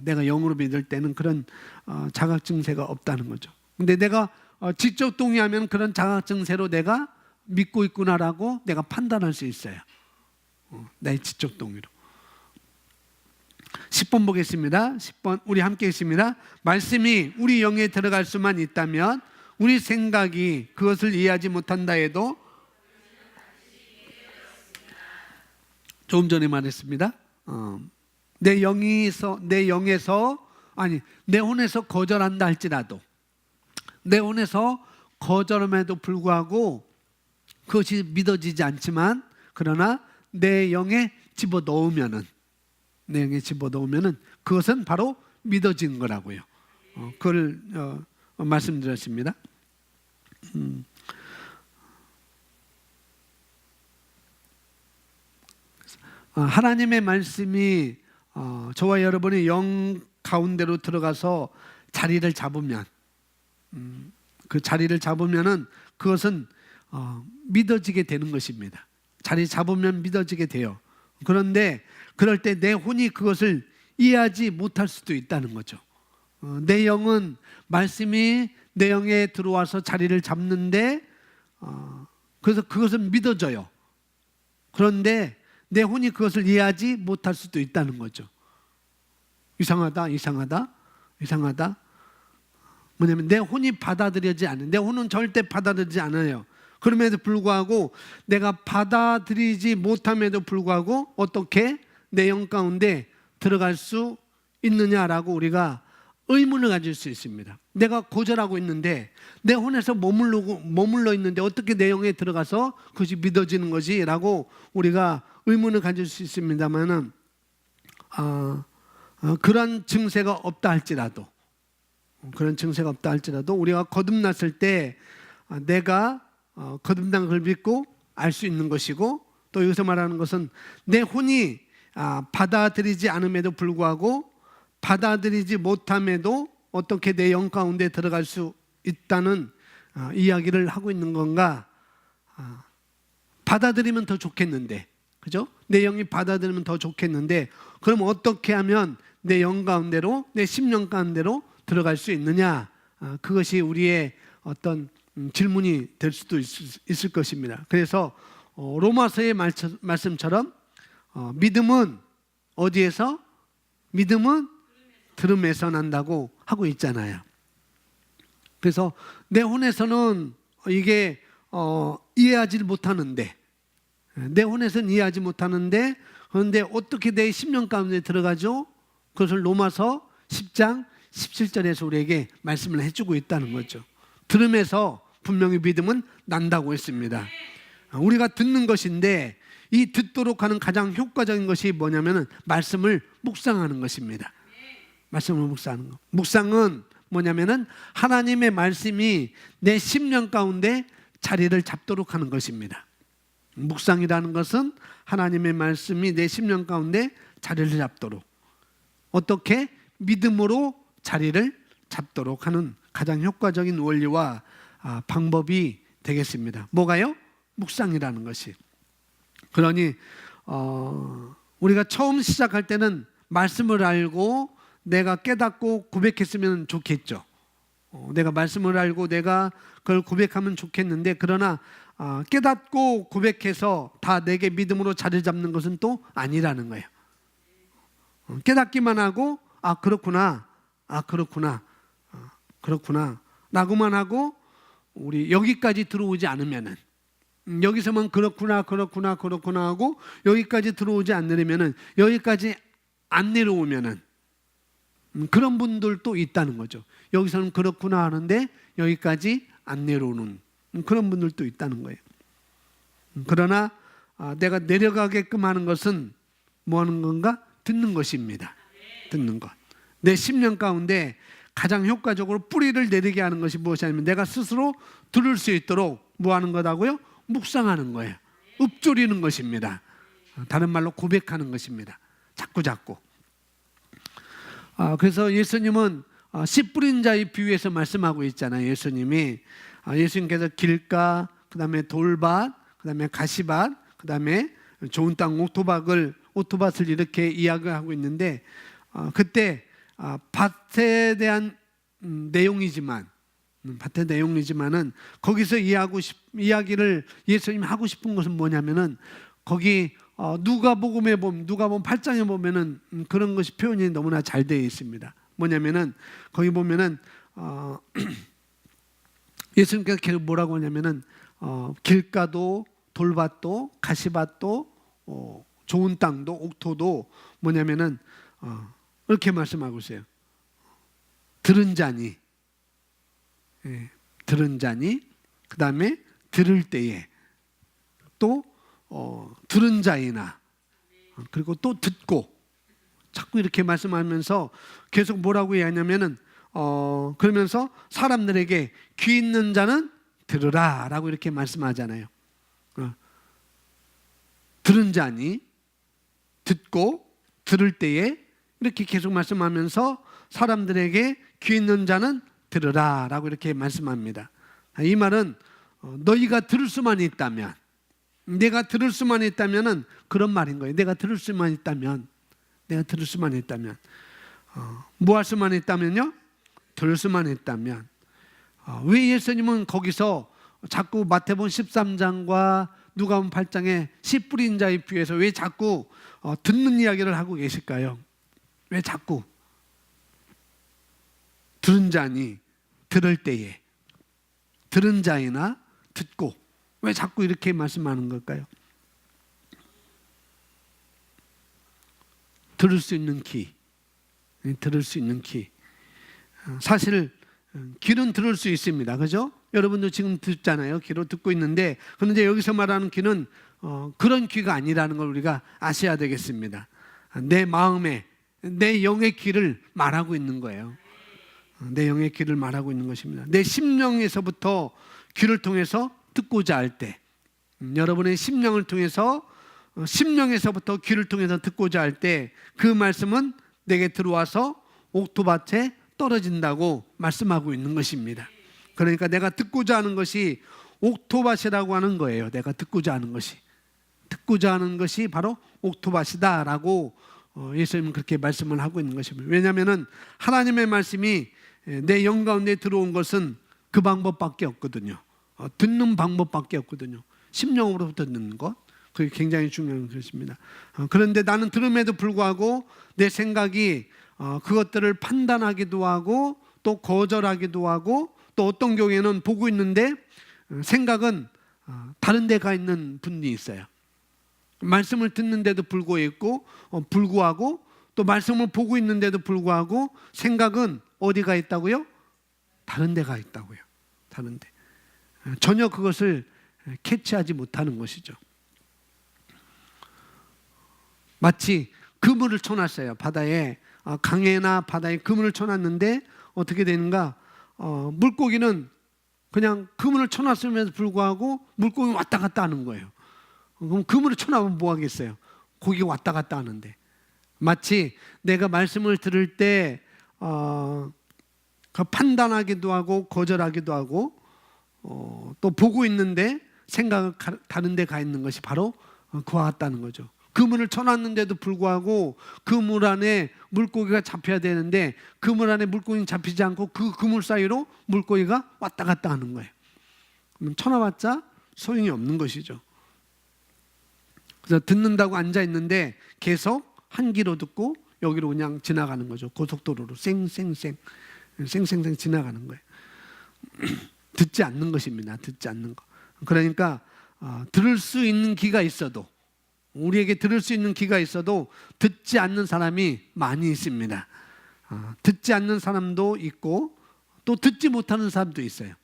내가 영으로 믿을 때는 그런 자각 증세가 없다는 거죠. 근데 내가 지적 동의하면 그런 자각 증세로 내가 믿고 있구나라고 내가 판단할 수 있어요. 내 지적 동의로. 10번 보겠습니다. 10번 우리 함께 있습니다. 말씀이 우리 영에 들어갈 수만 있다면 우리 생각이 그것을 이해하지 못한다 해도 조금 전에 말했습니다. 내 혼에서 거절한다 할지라도 내 혼에서 거절함에도 불구하고 그것이 믿어지지 않지만 그러나 내 영에 집어넣으면은 그것은 바로 믿어진 거라고요. 그걸 말씀드렸습니다. 하나님의 말씀이 저와 여러분의 영 가운데로 들어가서 자리를 잡으면 그 자리를 잡으면은 그것은 믿어지게 되는 것입니다. 자리 잡으면 믿어지게 돼요. 그런데 그럴 때 내 혼이 그것을 이해하지 못할 수도 있다는 거죠. 내 영은 말씀이 내 영에 들어와서 자리를 잡는데 그래서 그것은 믿어져요. 그런데 내 혼이 그것을 이해하지 못할 수도 있다는 거죠. 이상하다. 뭐냐면 내 혼이 받아들여지지 않아요. 내 혼은 절대 받아들이지 않아요. 그럼에도 불구하고 내가 받아들이지 못함에도 불구하고 어떻게 내 영 가운데 들어갈 수 있느냐라고 우리가 의문을 가질 수 있습니다. 내가 거절하고 있는데 내 혼에서 머물러 있는데 어떻게 내 영에 들어가서 그것이 믿어지는 것이? 라고 우리가 의문을 가질 수 있습니다만은 그런 증세가 없다 할지라도 우리가 거듭났을 때 내가 거듭난 걸 믿고 알 수 있는 것이고 또 여기서 말하는 것은 내 혼이 받아들이지 않음에도 불구하고 받아들이지 못함에도 어떻게 내 영 가운데 들어갈 수 있다는 이야기를 하고 있는 건가? 받아들이면 더 좋겠는데 그죠? 내 영이 받아들이면 더 좋겠는데, 그럼 어떻게 하면 내 영 가운데로, 내 심령 가운데로 들어갈 수 있느냐? 그것이 우리의 어떤 질문이 될 수도 있을 것입니다. 그래서 로마서의 말씀처럼 믿음은 어디에서? 믿음은 들음에서 난다고 하고 있잖아요. 그래서 내 혼에서는 이게 이해하지 못하는데, 내 혼에서는 이해하지 못하는데, 그런데 어떻게 내 심령 가운데 들어가죠? 그것을 로마서 10장 17절에서 우리에게 말씀을 해주고 있다는 거죠. 들음에서 분명히 믿음은 난다고 했습니다. 우리가 듣는 것인데, 이 듣도록 하는 가장 효과적인 것이 뭐냐면은 말씀을 묵상하는 것입니다. 말씀을 묵상하는 것. 묵상은 뭐냐면은 하나님의 말씀이 내 심령 가운데 자리를 잡도록 하는 것입니다. 묵상이라는 것은 하나님의 말씀이 내 심령 가운데 자리를 잡도록, 어떻게? 믿음으로 자리를 잡도록 하는 가장 효과적인 원리와 방법이 되겠습니다. 뭐가요? 묵상이라는 것이. 그러니 우리가 처음 시작할 때는 말씀을 알고 내가 깨닫고 고백했으면 좋겠죠. 내가 말씀을 알고 내가 그걸 고백하면 좋겠는데, 그러나 깨닫고 고백해서 다 내게 믿음으로 자리 잡는 것은 또 아니라는 거예요. 깨닫기만 하고 그렇구나 라고만 하고 우리 여기까지 들어오지 않으면은, 여기서만 그렇구나 하고 여기까지 들어오지 않으려면은, 여기까지 안 내려오면은 그런 분들도 있다는 거죠. 여기서는 그렇구나 하는데 여기까지 안 내려오는 그런 분들도 있다는 거예요. 그러나 내가 내려가게끔 하는 것은 뭐 하는 건가? 듣는 것입니다. 듣는 것. 내 심령 가운데 가장 효과적으로 뿌리를 내리게 하는 것이 무엇이냐면, 내가 스스로 들을 수 있도록 뭐 하는 거다고요? 묵상하는 거예요. 읊조리는 것입니다. 다른 말로 고백하는 것입니다. 자꾸. 그래서 예수님은 씨 뿌린 자의 비유에서 말씀하고 있잖아요. 예수님께서 길가, 그 다음에 돌밭, 그 다음에 가시밭, 그 다음에 좋은 땅 오토밭을 이렇게 이야기하고 있는데, 그때 밭에 대한 내용이지만은 거기서 이야기를 예수님이 하고 싶은 것은 뭐냐면은, 거기 누가복음에 보면, 누가복음 8장에 보면은 그런 것이 표현이 너무나 잘 되어 있습니다. 뭐냐면은 거기 보면은 예수님께서 계속 뭐라고 하냐면은 길가도 돌밭도 가시밭도 좋은 땅도 옥토도 뭐냐면은 이렇게 말씀하고 있어요. 들은 자니, 그 다음에 들을 때에 또 들은 자이나, 그리고 또 듣고, 자꾸 이렇게 말씀하면서 계속 뭐라고 얘기하냐면은 그러면서 사람들에게 귀 있는 자는 들으라 라고 이렇게 말씀하잖아요. 들은 자니, 듣고 들을 때에, 이렇게 계속 말씀하면서 사람들에게 귀 있는 자는 들으라 라고 이렇게 말씀합니다. 이 말은 너희가 들을 수만 있다면, 내가 들을 수만 있다면은 그런 말인 거예요. 내가 들을 수만 있다면 뭐 할 수만 있다면요? 들을 수만 있다면. 왜 예수님은 거기서 자꾸 마태복음 13장과 누가복음 8장에 씨 뿌린 자의 비유에서 왜 자꾸 듣는 이야기를 하고 계실까요? 왜 자꾸 들은 자니, 들을 때에, 들은 자이나 듣고, 왜 자꾸 이렇게 말씀하는 걸까요? 들을 수 있는 귀. 사실 귀는 들을 수 있습니다. 그죠? 여러분도 지금 듣잖아요. 귀로 듣고 있는데, 그런데 여기서 말하는 귀는 그런 귀가 아니라는 걸 우리가 아셔야 되겠습니다. 내 마음에, 내 영의 귀를 말하고 있는 거예요. 내 영의 귀를 말하고 있는 것입니다. 내 심령에서부터 귀를 통해서 듣고자 할 때, 여러분의 심령을 통해서, 심령에서부터 귀를 통해서 듣고자 할 때, 그 말씀은 내게 들어와서 옥토밭에 떨어진다고 말씀하고 있는 것입니다. 그러니까 내가 듣고자 하는 것이 옥토밭이라고 하는 거예요. 내가 듣고자 하는 것이. 듣고자 하는 것이 바로 옥토밭이다라고 예수님은 그렇게 말씀을 하고 있는 것입니다. 왜냐하면 하나님의 말씀이 내 영 가운데 들어온 것은 그 방법밖에 없거든요. 듣는 방법밖에 없거든요. 심령으로부터 듣는 것, 그게 굉장히 중요한 것입니다. 그런데 나는 들음에도 불구하고 내 생각이 그것들을 판단하기도 하고 또 거절하기도 하고 또 어떤 경우에는 보고 있는데 생각은 다른 데 가 있는 분이 있어요. 말씀을 듣는데도 불구하고 또 말씀을 보고 있는데도 불구하고 생각은 어디가 있다고요? 다른 데 가 있다고요. 다른 데. 전혀 그것을 캐치하지 못하는 것이죠. 마치 그물을 쳐놨어요. 바다에, 강에나 바다에 그물을 쳐놨는데 어떻게 되는가? 물고기는 그냥 그물을 쳐놨음에도 불구하고 물고기 왔다 갔다 하는 거예요. 그럼 그물을 쳐놔보면 뭐 하겠어요? 고기가 왔다 갔다 하는데. 마치 내가 말씀을 들을 때 판단하기도 하고 거절하기도 하고 또 보고 있는데 생각은 다른 데 가 있는 것이 바로 그와 같다는 거죠. 그물을 쳐놨는데도 불구하고 그물 안에 물고기가 잡혀야 되는데 그물 안에 물고기는 잡히지 않고 그 그물 사이로 물고기가 왔다 갔다 하는 거예요. 그럼 쳐놔봤자 소용이 없는 것이죠. 그래서 듣는다고 앉아 있는데 계속 한 귀로 듣고 여기로 그냥 지나가는 거죠. 고속도로로 쌩쌩쌩 지나가는 거예요. 듣지 않는 것입니다. 듣지 않는 거. 그러니까 들을 수 있는 귀가 있어도, 우리에게 들을 수 있는 귀가 있어도 듣지 않는 사람이 많이 있습니다. 듣지 않는 사람도 있고 또 듣지 못하는 사람도 있어요.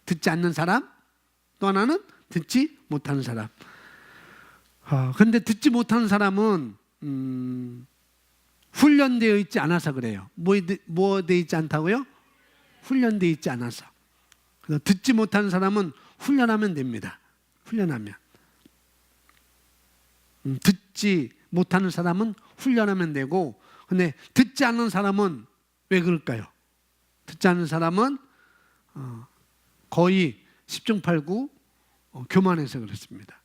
듣지 않는 사람, 또 하나는 듣지 못하는 사람. 그런데 듣지 못하는 사람은 훈련되어 있지 않아서 그래요. 뭐 되어 있지 않다고요? 훈련되어 있지 않아서. 그래서 듣지 못하는 사람은 훈련하면 됩니다. 훈련하면. 듣지 못하는 사람은 훈련하면 되고, 근데 듣지 않는 사람은 왜 그럴까요? 듣지 않는 사람은 거의 10중 8구 교만해서 그렇습니다.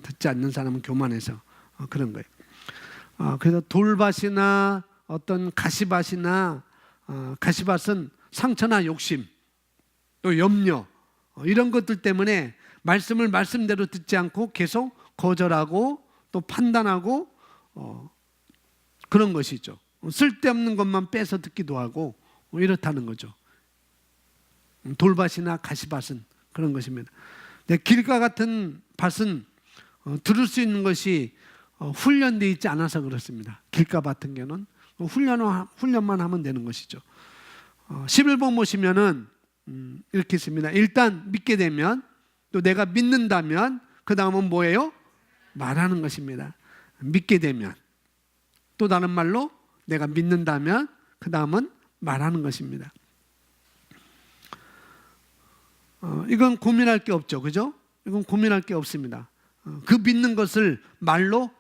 듣지 않는 사람은 교만해서 그런 거예요. 그래서 돌밭이나 어떤 가시밭이나 가시밭은 상처나 욕심, 또 염려 이런 것들 때문에 말씀을 말씀대로 듣지 않고 계속 거절하고 또 판단하고 그런 것이죠. 쓸데없는 것만 빼서 듣기도 하고 이렇다는 거죠. 돌밭이나 가시밭은 그런 것입니다. 길과 같은 밭은 들을 수 있는 것이 훈련되어 있지 않아서 그렇습니다. 길가 같은 경우는 훈련만 하면 되는 것이죠. 11번 보시면은 이렇게 있습니다. 일단 믿게 되면, 또 내가 믿는다면, 그 다음은 뭐예요? 말하는 것입니다. 믿게 되면, 또 다른 말로 내가 믿는다면, 그 다음은 말하는 것입니다. 이건 고민할 게 없죠, 그죠? 이건 고민할 게 없습니다. 그 믿는 것을 말로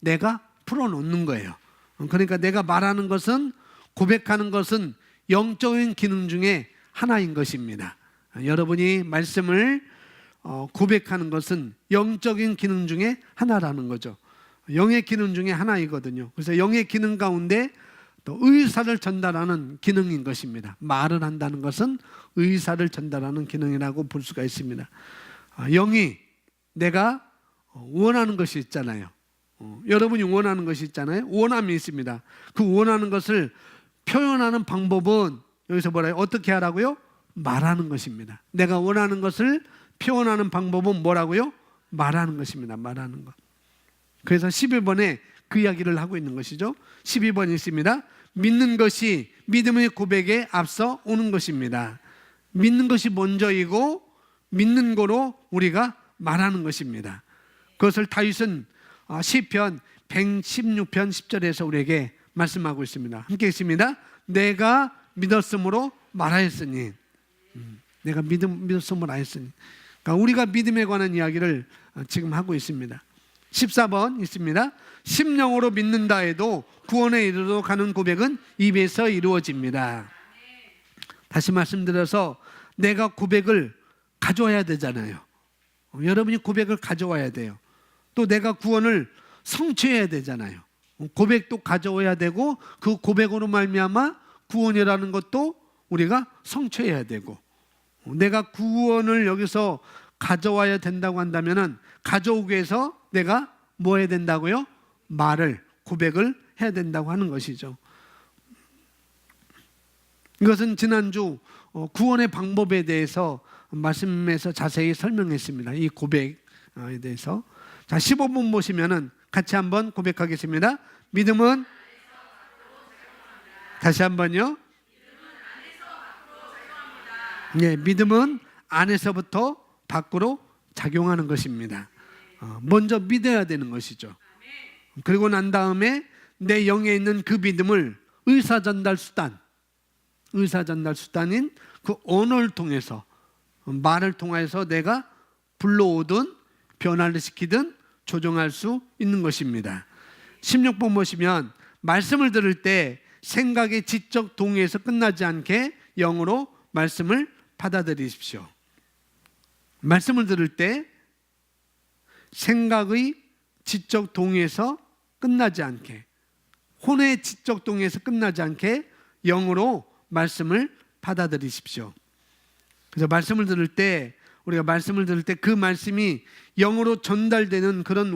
내가 풀어놓는 거예요. 그러니까 내가 말하는 것은, 고백하는 것은 영적인 기능 중에 하나인 것입니다. 여러분이 말씀을 고백하는 것은 영적인 기능 중에 하나라는 거죠. 영의 기능 중에 하나이거든요. 그래서 영의 기능 가운데 또 의사를 전달하는 기능인 것입니다. 말을 한다는 것은 의사를 전달하는 기능이라고 볼 수가 있습니다. 영이 내가 원하는 것이 있잖아요. 여러분이 원하는 것이 있잖아요. 원함이 있습니다. 그 원하는 것을 표현하는 방법은 여기서 뭐라요? 어떻게 하라고요? 말하는 것입니다. 내가 원하는 것을 표현하는 방법은 뭐라고요? 말하는 것입니다. 말하는 것. 그래서 11번에 그 이야기를 하고 있는 것이죠. 12번이 있습니다. 믿는 것이 믿음의 고백에 앞서 오는 것입니다. 믿는 것이 먼저이고 믿는 거로 우리가 말하는 것입니다. 그것을 다윗은 시편 116편 10절에서 우리에게 말씀하고 있습니다. 함께 있습니다. 내가 믿었으므로 말하였으니. 내가 믿었으므로 말하였으니. 그러니까 우리가 믿음에 관한 이야기를 지금 하고 있습니다. 14번 있습니다. 심령으로 믿는다 해도 구원에 이르러 가는 고백은 입에서 이루어집니다. 다시 말씀드려서 내가 고백을 가져와야 되잖아요. 여러분이 고백을 가져와야 돼요. 또 내가 구원을 성취해야 되잖아요. 고백도 가져와야 되고 그 고백으로 말미암아 구원이라는 것도 우리가 성취해야 되고, 내가 구원을 여기서 가져와야 된다고 한다면은 가져오기 위해서 내가 뭐 해야 된다고요? 고백을 해야 된다고 하는 것이죠. 이것은 지난주 구원의 방법에 대해서 말씀에서 자세히 설명했습니다. 이 고백에 대해서. 자, 15분 보시면은 같이 한번 고백하겠습니다. 믿음은, 다시 한번요. 네, 믿음은 안에서부터 밖으로 작용하는 것입니다. 먼저 믿어야 되는 것이죠. 그리고 난 다음에 내 영에 있는 그 믿음을 의사전달 수단인 그 언어를 통해서, 말을 통해서 내가 불러오든 변화를 시키든 조정할 수 있는 것입니다. 16번 보시면 말씀을 들을 때 생각의 지적 동의에서 끝나지 않게 영으로 말씀을 받아들이십시오. 말씀을 들을 때 생각의 지적 동의에서 끝나지 않게, 혼의 지적 동의에서 끝나지 않게 영으로 말씀을 받아들이십시오. 그래서 말씀을 들을 때, 우리가 말씀을 들을 때 그 말씀이 영으로 전달되는 그런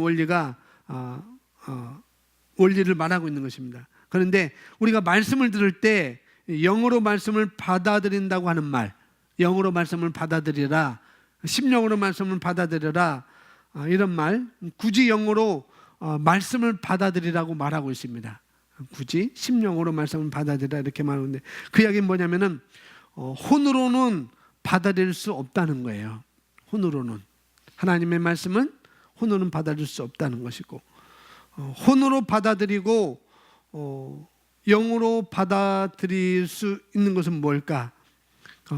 원리를 말하고 있는 것입니다. 그런데 우리가 말씀을 들을 때 영으로 말씀을 받아들인다고 하는 말, 영으로 말씀을 받아들이라, 심령으로 말씀을 받아들여라, 이런 말, 굳이 영으로 말씀을 받아들이라고 말하고 있습니다. 굳이 심령으로 말씀을 받아들이라 이렇게 말하는데, 그 이야기는 뭐냐면은 혼으로는 받아들일 수 없다는 거예요. 혼으로는, 하나님의 말씀은 혼으로는 받아들일 수 없다는 것이고, 혼으로 받아들이고 영으로 받아들일 수 있는 것은 뭘까?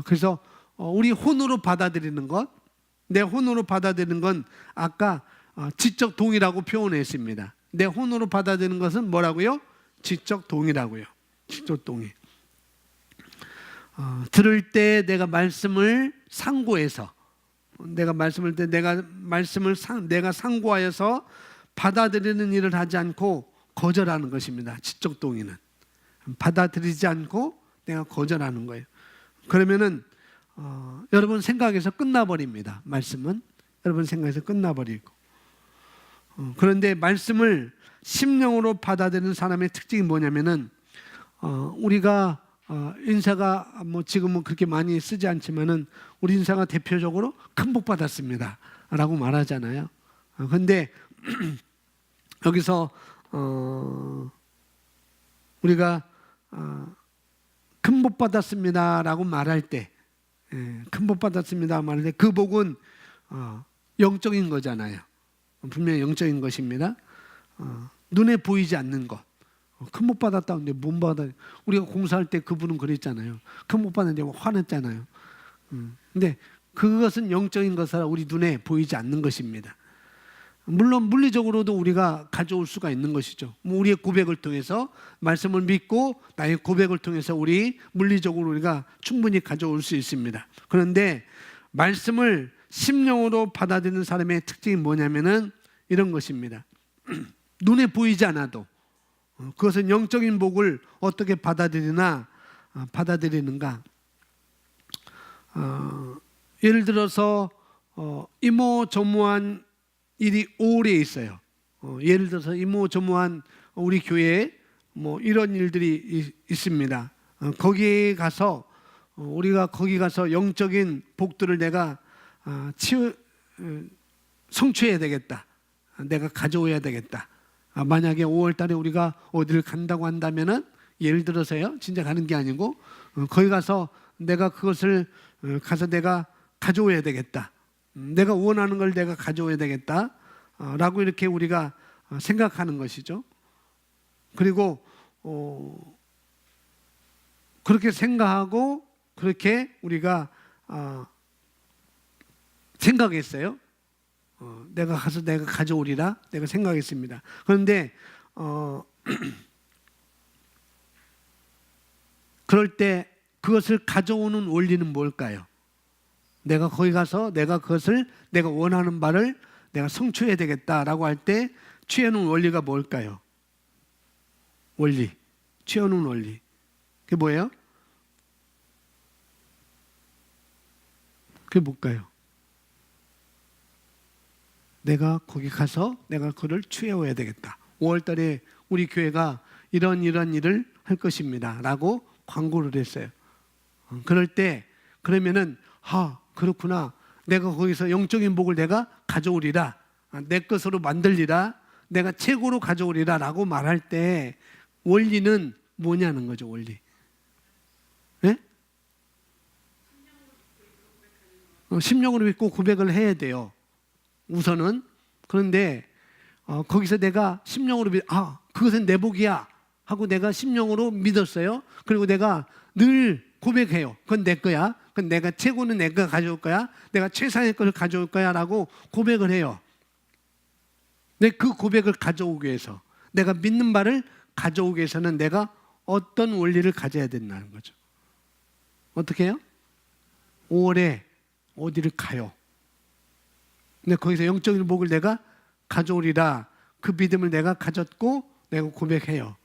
그래서 우리 혼으로 받아들이는 것, 내 혼으로 받아들이는 건 아까 지적 동의라고 표현했습니다. 내 혼으로 받아들이는 것은 뭐라고요? 지적 동의라고요. 지적 동의. 들을 때 내가 말씀을 상고해서, 내가 상고하여서 받아들이는 일을 하지 않고 거절하는 것입니다. 지적 동의는 받아들이지 않고 내가 거절하는 거예요. 그러면은 여러분 생각에서 끝나버립니다. 말씀은 여러분 생각에서 끝나버리고, 그런데 말씀을 심령으로 받아들이는 사람의 특징이 뭐냐면은 우리가 인사가 뭐 지금은 그렇게 많이 쓰지 않지만은 우리 인사가 대표적으로 큰 복 받았습니다 라고 말하잖아요. 그런데 여기서 우리가 큰 복 받았습니다 라고 말할 때, 큰 복 받았습니다 말할 때 그 복은 영적인 거잖아요. 분명히 영적인 것입니다. 눈에 보이지 않는 것. 큰 복 받았다는데 못 받아. 우리가 공사할 때 그분은 그랬잖아요. 큰 복 받았는데 화냈잖아요. 근데 그것은 영적인 것이라 우리 눈에 보이지 않는 것입니다. 물론 물리적으로도 우리가 가져올 수가 있는 것이죠. 우리의 고백을 통해서, 말씀을 믿고 나의 고백을 통해서 우리 물리적으로 우리가 충분히 가져올 수 있습니다. 그런데 말씀을 심령으로 받아들이는 사람의 특징이 뭐냐면은 이런 것입니다. 눈에 보이지 않아도 그것은 영적인 복을 어떻게 받아들이는가. 예를 들어서 이모저모한 일이 오래 있어요. 예를 들어서 이모저모한 우리 교회에 뭐 이런 일들이 있습니다. 거기에 가서 우리가 거기 가서 영적인 복들을 내가 성취해야 되겠다. 내가 가져와야 되겠다. 만약에 5월 달에 우리가 어디를 간다고 한다면은, 예를 들어서요, 진짜 가는 게 아니고 거기 가서 내가 그것을 가서 내가 가져와야 되겠다. 내가 원하는 걸 내가 가져와야 되겠다 라고 이렇게 우리가 생각하는 것이죠. 그리고 그렇게 생각하고 그렇게 우리가 생각했어요. 내가 가서 내가 가져오리라 내가 생각했습니다. 그런데 그럴 때 그것을 가져오는 원리는 뭘까요? 내가 거기 가서 내가 그것을 내가 원하는 바를 내가 성취해야 되겠다라고 할 때 취해놓은 원리가 뭘까요? 원리. 취해놓은 원리. 그게 뭐예요? 그게 뭘까요? 내가 거기 가서 내가 그를 취해와야 되겠다. 5월 달에 우리 교회가 이런 일을 할 것입니다 라고 광고를 했어요. 그럴 때 그러면은 그렇구나. 내가 거기서 영적인 복을 내가 가져오리라. 내 것으로 만들리라. 내가 최고로 가져오리라 라고 말할 때 원리는 뭐냐는 거죠. 원리. 네? 심령으로 믿고 고백을 해야 돼요. 우선은. 그런데 거기서 내가 심령으로 그것은 내 복이야 하고 내가 심령으로 믿었어요. 그리고 내가 늘 고백해요. 그건 내 거야. 그건 내가 최고는 내가 가져올 거야. 내가 최상의 것을 가져올 거야 라고 고백을 해요. 근데 그 고백을 가져오기 위해서, 내가 믿는 바를 가져오기 위해서는 내가 어떤 원리를 가져야 된다는 거죠. 어떻게 해요? 5월에 어디를 가요. 근데 거기서 영적인 복을 내가 가져오리라. 그 믿음을 내가 가졌고 내가 고백해요.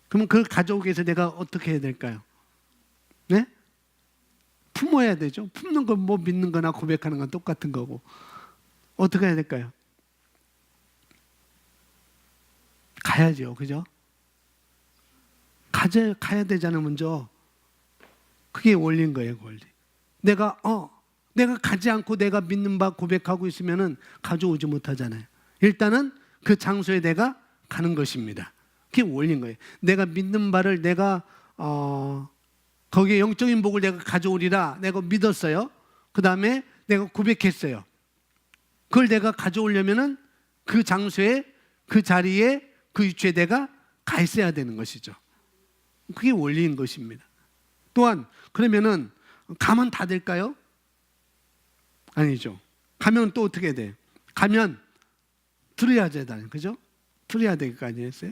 그러면 그걸 가져오기 위해서 내가 어떻게 해야 될까요? 네? 품어야 되죠. 품는 건 뭐 믿는 거나 고백하는 건 똑같은 거고. 어떻게 해야 될까요? 가야죠. 그죠? 가야 되잖아요. 먼저. 그게 원리인 거예요. 원리. 내가 가지 않고 내가 믿는 바 고백하고 있으면은 가져오지 못하잖아요. 일단은 그 장소에 내가 가는 것입니다. 그게 원리인 거예요. 내가 믿는 바를 내가 거기에 영적인 복을 내가 가져오리라. 내가 믿었어요. 그 다음에 내가 고백했어요. 그걸 내가 가져오려면은 그 장소에, 그 자리에, 그 위치에 내가 가 있어야 되는 것이죠. 그게 원리인 것입니다. 또한 그러면은 가면 다 될까요? 아니죠. 가면 또 어떻게 돼요? 가면 들어야 되잖아요. 그죠? 들어야 될 거 아니겠어요?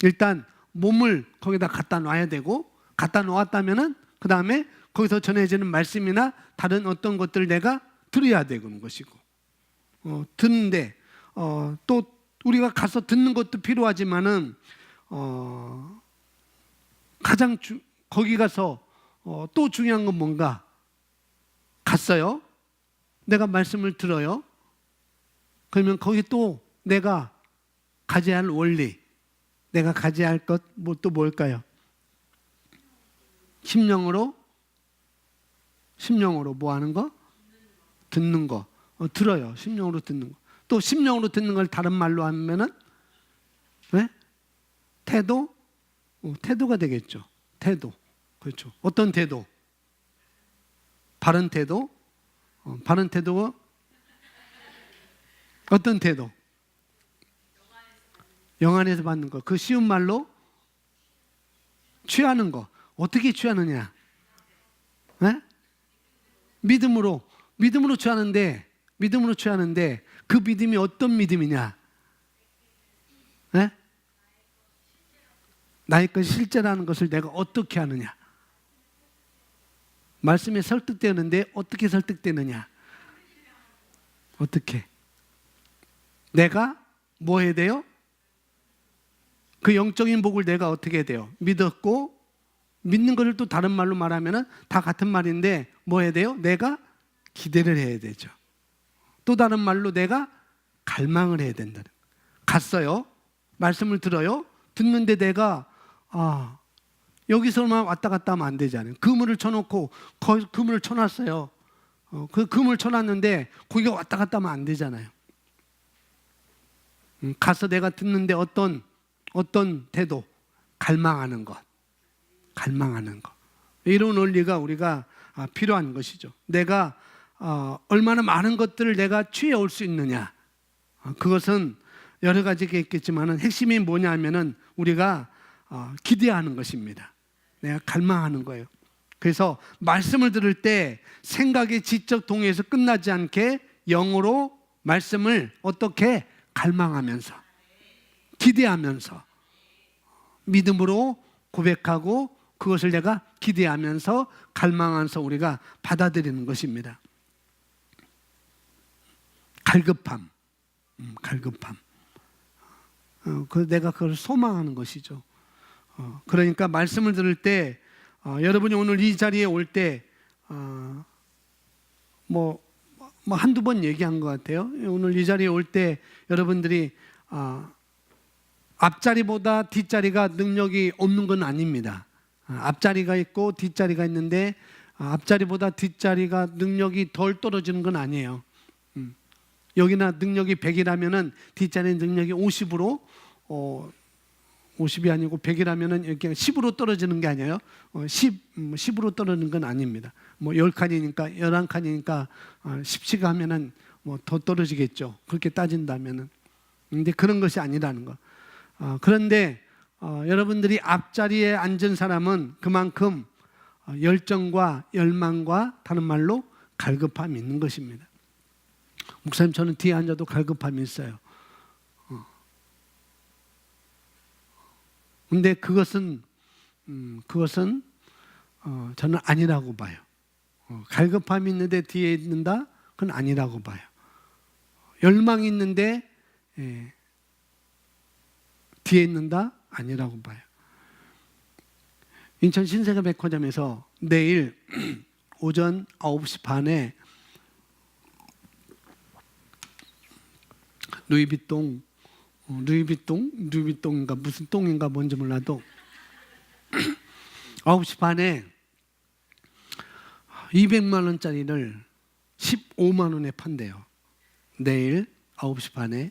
일단 몸을 거기다 갖다 놔야 되고, 갖다 놓았다면은 그 다음에 거기서 전해지는 말씀이나 다른 어떤 것들을 내가 들어야 되는 것이고, 듣는데 또 우리가 가서 듣는 것도 필요하지만은 가장 거기 가서 또 중요한 건 뭔가? 갔어요. 내가 말씀을 들어요. 그러면 거기 또 내가 가져야 할 원리, 내가 가져야 할 것 또 뭘까요? 심령으로 뭐 하는 거? 듣는 거. 들어요. 심령으로 듣는 거. 또 심령으로 듣는 걸 다른 말로 하면은 왜? 태도? 태도가 되겠죠. 태도. 그렇죠. 어떤 태도? 바른 태도? 바른 태도가 어떤 태도? 영 안에서 받는 거. 그 쉬운 말로 취하는 거. 어떻게 취하느냐? 네? 믿음으로 취하는데 그 믿음이 어떤 믿음이냐? 네? 나의 것 실제라는 것을 내가 어떻게 하느냐? 말씀에 설득되는데 어떻게 설득되느냐? 어떻게? 내가 뭐 해야 돼요? 그 영적인 복을 내가 어떻게 해야 돼요? 믿었고, 믿는 것을 또 다른 말로 말하면 다 같은 말인데 뭐 해야 돼요? 내가 기대를 해야 되죠. 또 다른 말로 내가 갈망을 해야 된다는. 갔어요. 말씀을 들어요. 듣는데 내가 여기서만 왔다 갔다 하면 안 되잖아요. 그물을 쳐놓고 그물을 쳐놨어요. 그 그물을 쳐놨는데 거기가 왔다 갔다 하면 안 되잖아요. 가서 내가 듣는데 어떤 태도? 갈망하는 것. 이런 원리가 우리가 필요한 것이죠. 내가 얼마나 많은 것들을 내가 취해올 수 있느냐. 그것은 여러 가지가 있겠지만 핵심이 뭐냐 하면은 우리가 기대하는 것입니다. 내가 갈망하는 거예요. 그래서 말씀을 들을 때 생각의 지적 동의에서 끝나지 않게 영으로 말씀을 어떻게 갈망하면서, 기대하면서, 믿음으로 고백하고 그것을 내가 기대하면서 갈망하면서 우리가 받아들이는 것입니다. 갈급함, 갈급함. 내가 그걸 소망하는 것이죠. 그러니까 말씀을 들을 때 여러분이 오늘 이 자리에 올 때 한두 번 얘기한 것 같아요. 오늘 이 자리에 올 때 여러분들이 앞자리보다 뒷자리가 능력이 없는 건 아닙니다. 앞자리가 있고 뒷자리가 있는데 앞자리보다 뒷자리가 능력이 덜 떨어지는 건 아니에요. 여기나 능력이 100이라면은 뒷자리 능력이 50으로 50이 아니고 100이라면은 이렇게 10으로 떨어지는 게 아니에요. 10으로 떨어지는 건 아닙니다. 10칸이니까 11칸이니까 10씩 하면은 더 떨어지겠죠. 그렇게 따진다면은. 근데 그런 것이 아니라는 거. 그런데 여러분들이 앞자리에 앉은 사람은 그만큼 열정과 열망과 다른 말로 갈급함이 있는 것입니다. 목사님, 저는 뒤에 앉아도 갈급함이 있어요. 근데 그것은 저는 아니라고 봐요. 갈급함이 있는데 뒤에 있는다? 그건 아니라고 봐요. 열망이 있는데 뒤에 있는다? 아니라고 봐요. 인천 신세계 백화점에서 내일 오전 9시 반에 루이비통인가 무슨 똥인가 뭔지 몰라도 9시 반에 200만 원짜리를 15만 원에 판대요. 내일 9시 반에.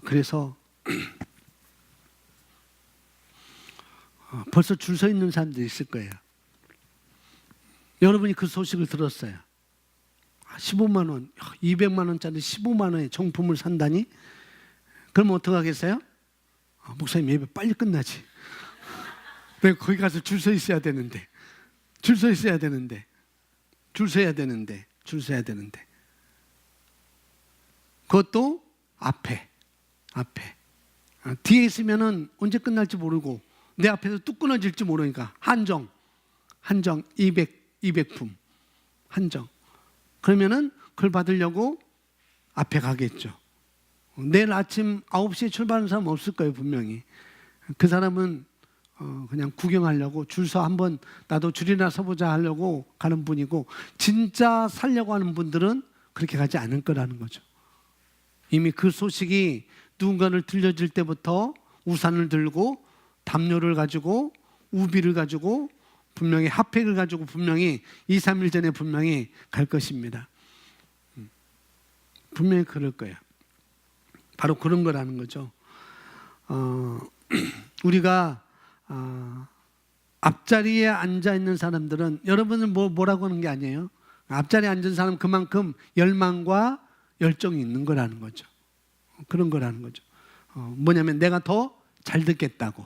그래서 벌써 줄 서 있는 사람들이 있을 거예요. 여러분이 그 소식을 들었어요. 15만 원, 200만 원짜리 15만 원의 정품을 산다니? 그럼 어떡하겠어요? 목사님, 예배 빨리 끝나지. 내가 거기 가서 줄 서 있어야 되는데. 그것도 앞에. 뒤에 있으면은 언제 끝날지 모르고 내 앞에서 뚝 끊어질지 모르니까 한정 200품 한정. 그러면은 그걸 받으려고 앞에 가겠죠. 내일 아침 9시에 출발하는 사람 없을 거예요, 분명히. 그 사람은 그냥 구경하려고 줄서 한번 나도 줄이나 서보자 하려고 가는 분이고, 진짜 살려고 하는 분들은 그렇게 가지 않을 거라는 거죠. 이미 그 소식이 누군가를 들려줄 때부터 우산을 들고 담요를 가지고 우비를 가지고 분명히 핫팩을 가지고 분명히 2, 3일 전에 분명히 갈 것입니다. 분명히 그럴 거예요. 바로 그런 거라는 거죠. 우리가 앞자리에 앉아 있는 사람들은, 여러분은 뭐라고 하는 게 아니에요. 앞자리에 앉은 사람 그만큼 열망과 열정이 있는 거라는 거죠. 그런 거라는 거죠. 뭐냐면 내가 더 잘 듣겠다고.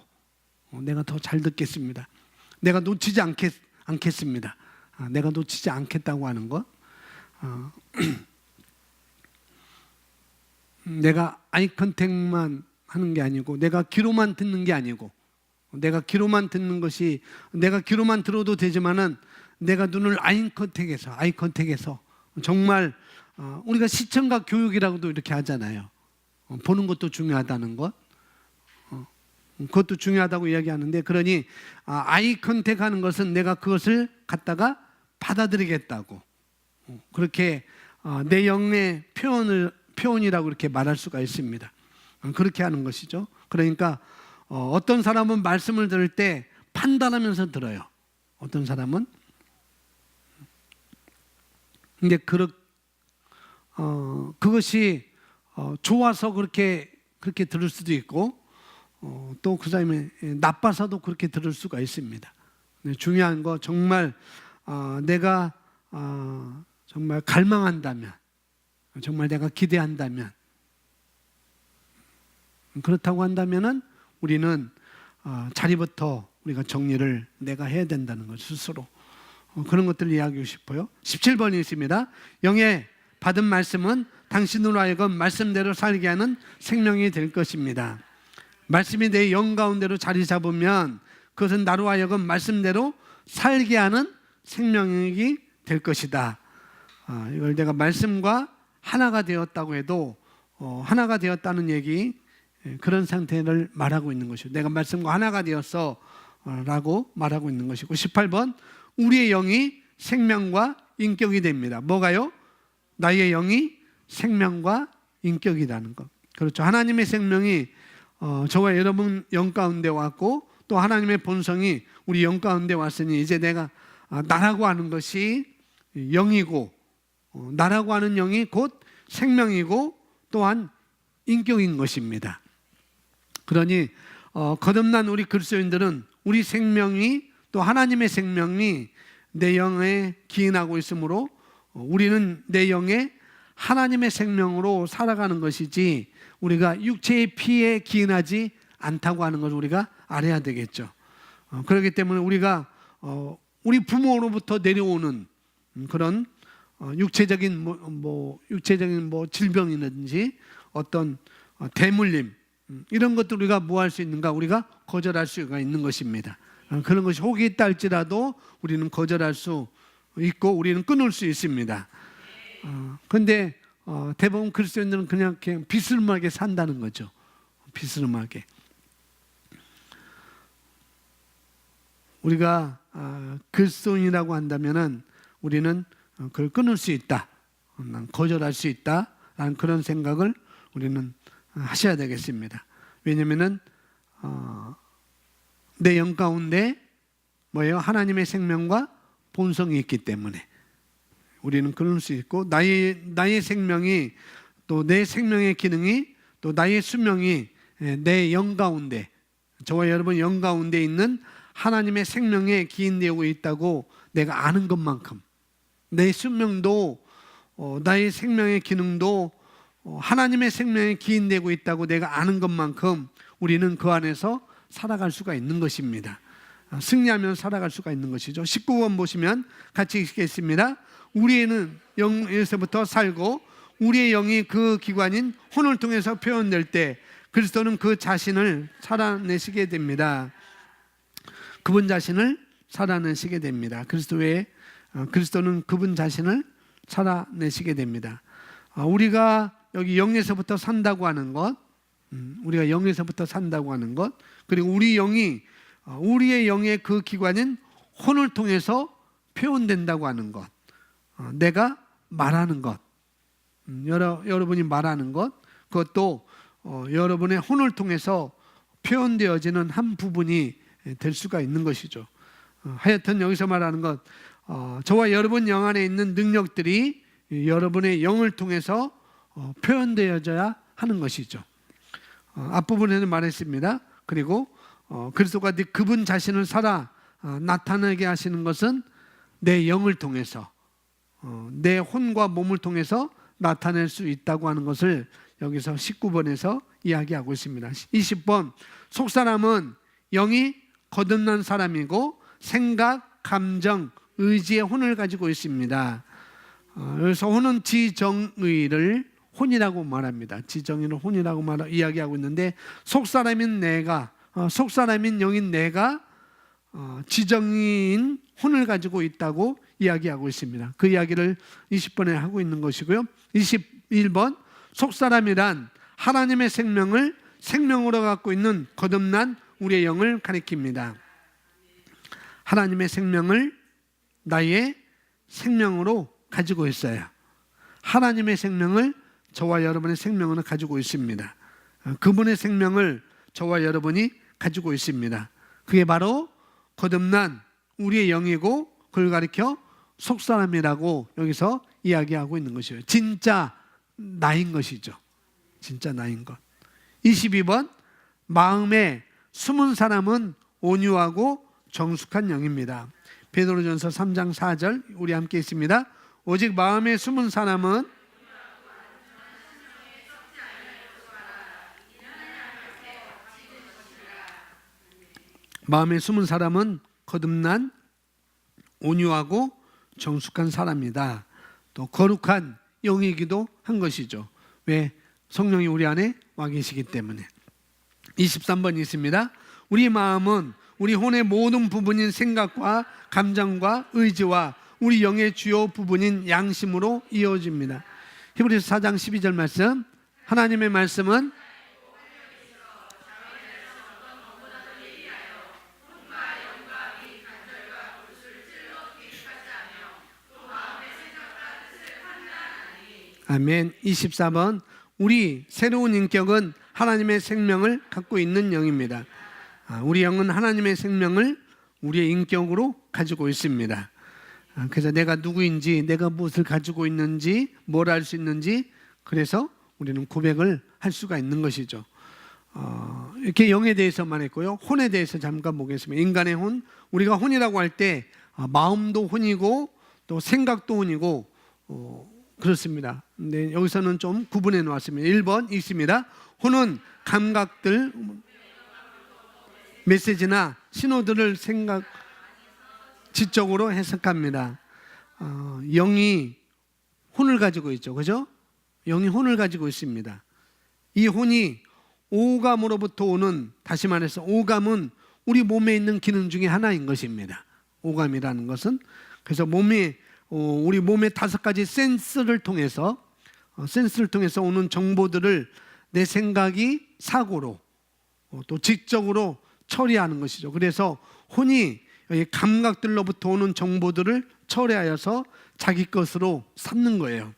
내가 더 잘 듣겠습니다. 내가 놓치지 않겠습니다. 내가 놓치지 않겠다고 하는 것. 내가 아이 컨택만 하는 게 아니고, 내가 귀로만 듣는 게 아니고, 내가 귀로만 듣는 것이, 내가 귀로만 들어도 되지만은 내가 눈을 아이 컨택해서 정말 우리가 시청각 교육이라고도 이렇게 하잖아요. 보는 것도 중요하다는 것. 그것도 중요하다고 이야기하는데, 그러니 아이 컨택하는 것은 내가 그것을 갖다가 받아들이겠다고, 그렇게 내 영의 표현이라고 이렇게 말할 수가 있습니다. 그렇게 하는 것이죠. 그러니까 어떤 사람은 말씀을 들을 때 판단하면서 들어요. 어떤 사람은. 근데 그것이 좋아서 그렇게 들을 수도 있고, 또 그 사람이 나빠서도 그렇게 들을 수가 있습니다. 중요한 거, 정말 내가 정말 갈망한다면, 정말 내가 기대한다면, 그렇다고 한다면은 우리는 자리부터 우리가 정리를 내가 해야 된다는 것, 스스로. 그런 것들을 이야기하고 싶어요. 17번이 있습니다. 영에 받은 말씀은 당신으로 하여금 말씀대로 살게 하는 생명이 될 것입니다. 말씀이 내 영 가운데로 자리 잡으면 그것은 나로 하여금 말씀대로 살게 하는 생명이 될 것이다. 이걸 내가 말씀과 하나가 되었다고 해도 하나가 되었다는 얘기, 그런 상태를 말하고 있는 것이고, 내가 말씀과 하나가 되었어 라고 말하고 있는 것이고, 18번 우리의 영이 생명과 인격이 됩니다. 뭐가요? 나의 영이 생명과 인격이라는 것. 그렇죠. 하나님의 생명이 저와 여러분 영 가운데 왔고, 또 하나님의 본성이 우리 영 가운데 왔으니 이제 내가 나라고 하는 것이 영이고, 나라고 하는 영이 곧 생명이고 또한 인격인 것입니다. 그러니 거듭난 우리 그리스도인들은 우리 생명이, 또 하나님의 생명이 내 영에 기인하고 있으므로 우리는 내 영에 하나님의 생명으로 살아가는 것이지, 우리가 육체의 피에 기인하지 않다고 하는 것을 우리가 알아야 되겠죠. 그렇기 때문에 우리가 우리 부모로부터 내려오는 그런 육체적인 질병이든지 어떤 대물림, 이런 것들 우리가 뭐 할 수 있는가? 우리가 거절할 수가 있는 것입니다. 그런 것이 혹이 있다 할지라도 우리는 거절할 수 있고 우리는 끊을 수 있습니다. 그런데 대부분 그리스도인들은 그냥 비스름하게 산다는 거죠. 비스름하게. 우리가 그리스도인이라고 한다면은 우리는 그걸 끊을 수 있다, 거절할 수 있다라는 그런 생각을 우리는 하셔야 되겠습니다. 왜냐하면은 내 영 가운데 뭐예요? 하나님의 생명과 본성이 있기 때문에 우리는 끊을 수 있고, 나의 생명이, 또 내 생명의 기능이, 또 나의 수명이 내 영 가운데, 저와 여러분 영 가운데 있는 하나님의 생명에 기인되고 있다고 내가 아는 것만큼, 내 수명도 나의 생명의 기능도 하나님의 생명에 기인되고 있다고 내가 아는 것만큼 우리는 그 안에서 살아갈 수가 있는 것입니다. 승리하면 살아갈 수가 있는 것이죠. 19번 보시면 같이 읽겠습니다. 우리는 영에서부터 살고 우리의 영이 그 기관인 혼을 통해서 표현될 때 그리스도는 그 자신을 살아내시게 됩니다. 그분 자신을 살아내시게 됩니다. 그리스도는 그분 자신을 살아내시게 됩니다. 우리가 여기 영에서부터 산다고 하는 것, 우리가 영에서부터 산다고 하는 것, 그리고 우리의 영의 그 기관인 혼을 통해서 표현된다고 하는 것, 내가 말하는 것, 여러분이 말하는 것, 그것도 여러분의 혼을 통해서 표현되어지는 한 부분이 될 수가 있는 것이죠. 하여튼 여기서 말하는 것, 저와 여러분 영 안에 있는 능력들이 여러분의 영을 통해서 표현되어져야 하는 것이죠. 앞부분에는 말했습니다. 그리고 그리스도가 그분 자신을 살아 나타나게 하시는 것은 내 영을 통해서, 내 혼과 몸을 통해서 나타낼 수 있다고 하는 것을 여기서 19번에서 이야기하고 있습니다. 20번, 속사람은 영이 거듭난 사람이고 생각, 감정, 의지의 혼을 가지고 있습니다. 그래서 혼은 지정의를 혼이라고 말합니다. 지정의를 혼이라고 이야기하고 있는데, 속사람인 영인 내가 지정의인 혼을 가지고 있다고 이야기하고 있습니다. 그 이야기를 20번에 하고 있는 것이고요. 21번, 속사람이란 하나님의 생명을 생명으로 갖고 있는 거듭난 우리의 영을 가리킵니다. 하나님의 생명을 나의 생명으로 가지고 있어요. 하나님의 생명을 저와 여러분의 생명으로 가지고 있습니다. 그분의 생명을 저와 여러분이 가지고 있습니다. 그게 바로 거듭난 우리의 영이고, 그걸 가리켜 속사람이라고 여기서 이야기하고 있는 것이에요. 진짜 나인 것이죠. 진짜 나인 것. 22번, 마음에 숨은 사람은 온유하고 정숙한 영입니다. 베드로전서 3장 4절 우리 함께 있습니다. 오직 마음에 숨은 사람은 거듭난 온유하고 정숙한 사람이다. 또 거룩한 영이기도 한 것이죠. 왜? 성령이 우리 안에 와 계시기 때문에. 23번 있습니다. 우리 마음은 우리 혼의 모든 부분인 생각과 감정과 의지와 우리 영의 주요 부분인 양심으로 이어집니다. 히브리서 4장 12절 말씀. 하나님의 말씀은 아멘. 24번. 우리 새로운 인격은 하나님의 생명을 갖고 있는 영입니다. 우리 영은 하나님의 생명을 우리의 인격으로 가지고 있습니다. 그래서 내가 누구인지, 내가 무엇을 가지고 있는지, 뭘 할 수 있는지, 그래서 우리는 고백을 할 수가 있는 것이죠. 이렇게 영에 대해서 말했고요. 혼에 대해서 잠깐 보겠습니다. 인간의 혼, 우리가 혼이라고 할 때 마음도 혼이고 또 생각도 혼이고 그렇습니다. 근데 여기서는 좀 구분해 놓았습니다. 1번 있습니다. 혼은 감각들, 메시지나 신호들을 지적으로 해석합니다. 영이 혼을 가지고 있죠. 그죠? 영이 혼을 가지고 있습니다. 이 혼이 오감으로부터 오는, 다시 말해서 오감은 우리 몸에 있는 기능 중에 하나인 것입니다. 오감이라는 것은. 그래서 우리 몸의 5가지 센스를 통해서 오는 정보들을 내 생각이 사고로 또 지적으로 처리하는 것이죠. 그래서 혼이 감각들로부터 오는 정보들을 처리하여서 자기 것으로 삼는 거예요.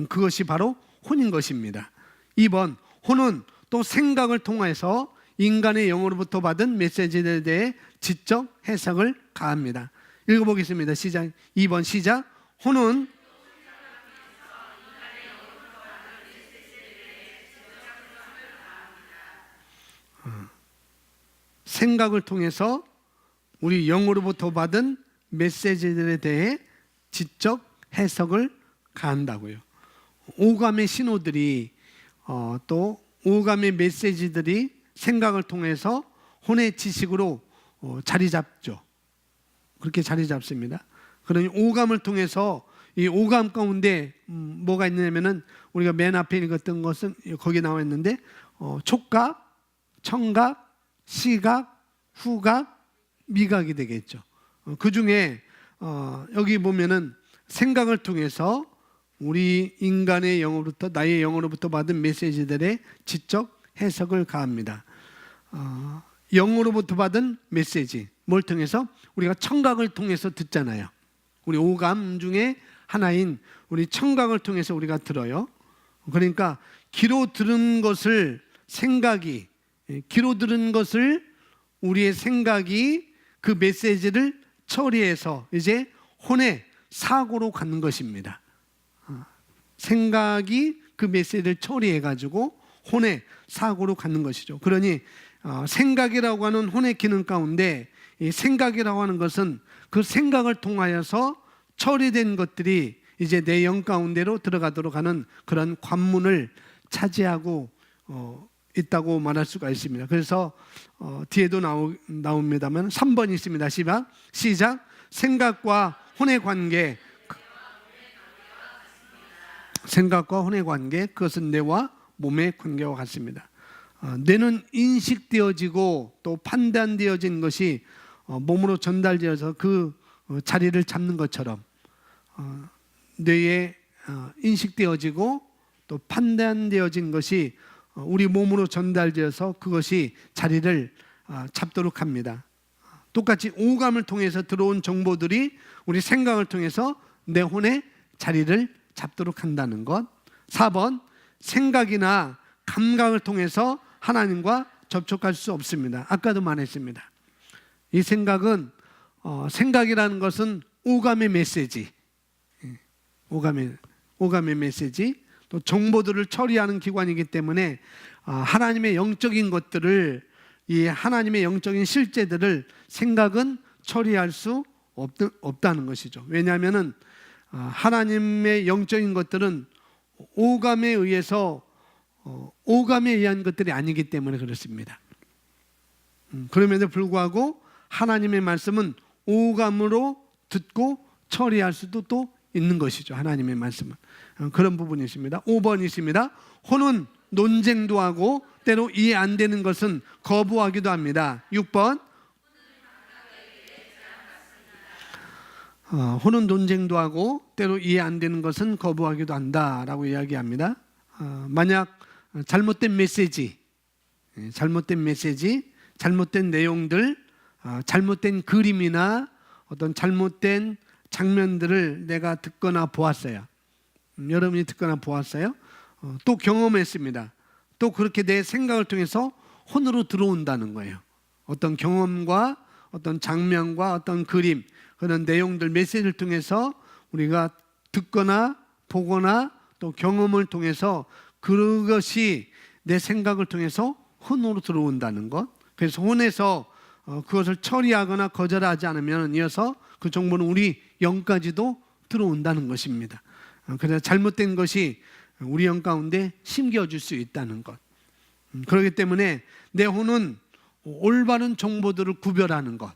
그것이 바로 혼인 것입니다. 2번, 혼은 또 생각을 통해서 인간의 영으로부터 받은 메시지에 대해 지적 해석을 가합니다. 읽어보겠습니다. 시작. 2번 시작. 혼은 생각을 통해서 우리 영으로부터 받은 메시지들에 대해 지적 해석을 가한다고요. 오감의 신호들이 또 오감의 메시지들이 생각을 통해서 혼의 지식으로 자리 잡죠. 그렇게 자리 잡습니다. 그러니 오감을 통해서 이 오감 가운데 뭐가 있냐면은 우리가 맨 앞에 읽었던 것은 거기 나와 있는데 촉각, 청각, 시각, 후각, 미각이 되겠죠. 그 중에 여기 보면은 생각을 통해서 우리 인간의 영으로부터, 나의 영으로부터 받은 메시지들의 지적 해석을 가합니다. 영으로부터 받은 메시지, 뭘 통해서? 우리가 청각을 통해서 듣잖아요. 우리 오감 중에 하나인 우리 청각을 통해서 우리가 들어요. 그러니까 귀로 들은 것을 우리의 생각이 그 메시지를 처리해서 이제 혼의 사고로 가는 것입니다. 생각이 그 메시지를 처리해가지고 혼의 사고로 가는 것이죠. 그러니 생각이라고 하는 혼의 기능 가운데 이 생각이라고 하는 것은 그 생각을 통하여서 처리된 것들이 이제 내 영 가운데로 들어가도록 하는 그런 관문을 차지하고 있다고 말할 수가 있습니다. 그래서 뒤에도 나옵니다만 3번 있습니다. 시작. 생각과 혼의 관계, 그것은 뇌와 몸의 관계와 같습니다. 뇌는 인식되어지고 또 판단되어진 것이 몸으로 전달되어서 그 자리를 잡는 것처럼 뇌에 인식되어지고 또 판단되어진 것이 우리 몸으로 전달되어서 그것이 자리를 잡도록 합니다. 똑같이 오감을 통해서 들어온 정보들이 우리 생각을 통해서 내 혼의 자리를 잡도록 한다는 것. 4번, 생각이나 감각을 통해서 하나님과 접촉할 수 없습니다. 아까도 말했습니다. 이 생각은 생각이라는 것은 오감의 메시지, 오감의 메시지, 또 정보들을 처리하는 기관이기 때문에 하나님의 영적인 것들을, 이 하나님의 영적인 실제들을 생각은 처리할 수 없다는 것이죠. 왜냐하면은 하나님의 영적인 것들은 오감에 의한 것들이 아니기 때문에 그렇습니다. 그럼에도 불구하고 하나님의 말씀은 오감으로 듣고 처리할 수도 또 있는 것이죠. 하나님의 말씀은 그런 부분이 있습니다. 5번 있습니다. 혼은 논쟁도 하고 때로 이해 안 되는 것은 거부하기도 합니다. 6번, 혼은 논쟁도 하고 때로 이해 안 되는 것은 거부하기도 한다라고 이야기합니다. 만약 잘못된 메시지, 잘못된 내용들, 잘못된 그림이나 어떤 잘못된 장면들을 내가 듣거나 보았어요. 여러분이 듣거나 보았어요? 또 경험했습니다. 또 그렇게 내 생각을 통해서 혼으로 들어온다는 거예요. 어떤 경험과 어떤 장면과 어떤 그림, 그런 내용들, 메시지를 통해서 우리가 듣거나 보거나 또 경험을 통해서 그것이 내 생각을 통해서 혼으로 들어온다는 것. 그래서 혼에서 그것을 처리하거나 거절하지 않으면 이어서 그 정보는 우리 영까지도 들어온다는 것입니다. 그래서 잘못된 것이 우리 영 가운데 심겨질 수 있다는 것. 그렇기 때문에 내 혼은 올바른 정보들을 구별하는 것,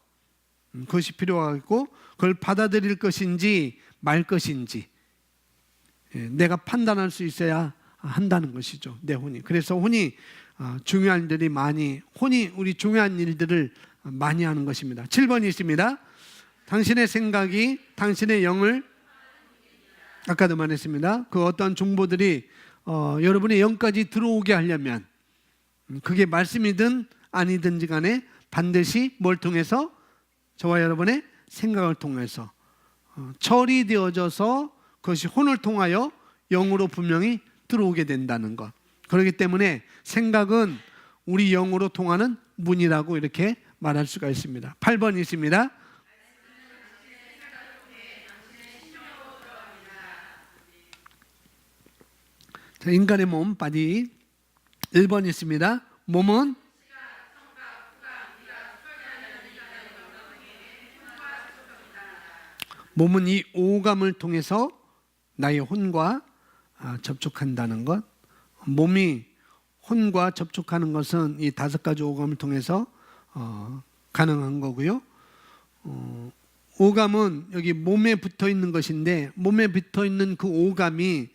그것이 필요하고 그걸 받아들일 것인지 말 것인지 내가 판단할 수 있어야 한다는 것이죠. 내 혼이. 그래서 혼이 중요한 일들이 혼이 우리 중요한 일들을 많이 하는 것입니다. 7번이 있습니다. 당신의 생각이 당신의 영을, 아까도 말했습니다. 그 어떤 정보들이 여러분의 영까지 들어오게 하려면 그게 말씀이든 아니든지 간에 반드시 뭘 통해서? 저와 여러분의 생각을 통해서 처리되어져서 그것이 혼을 통하여 영으로 분명히 들어오게 된다는 것. 그렇기 때문에 생각은 우리 영으로 통하는 문이라고 이렇게 말할 수가 있습니다. 8번 있습니다. 자, 인간의 몸, 바디. 1번 있습니다. 몸은 이 오감을 통해서 나의 혼과 접촉한다는 것. 몸이 혼과 접촉하는 것은 이 5가지 오감을 통해서 가능한 거고요. 오감은 여기 몸에 붙어 있는 것인데 몸에 붙어 있는 그 오감이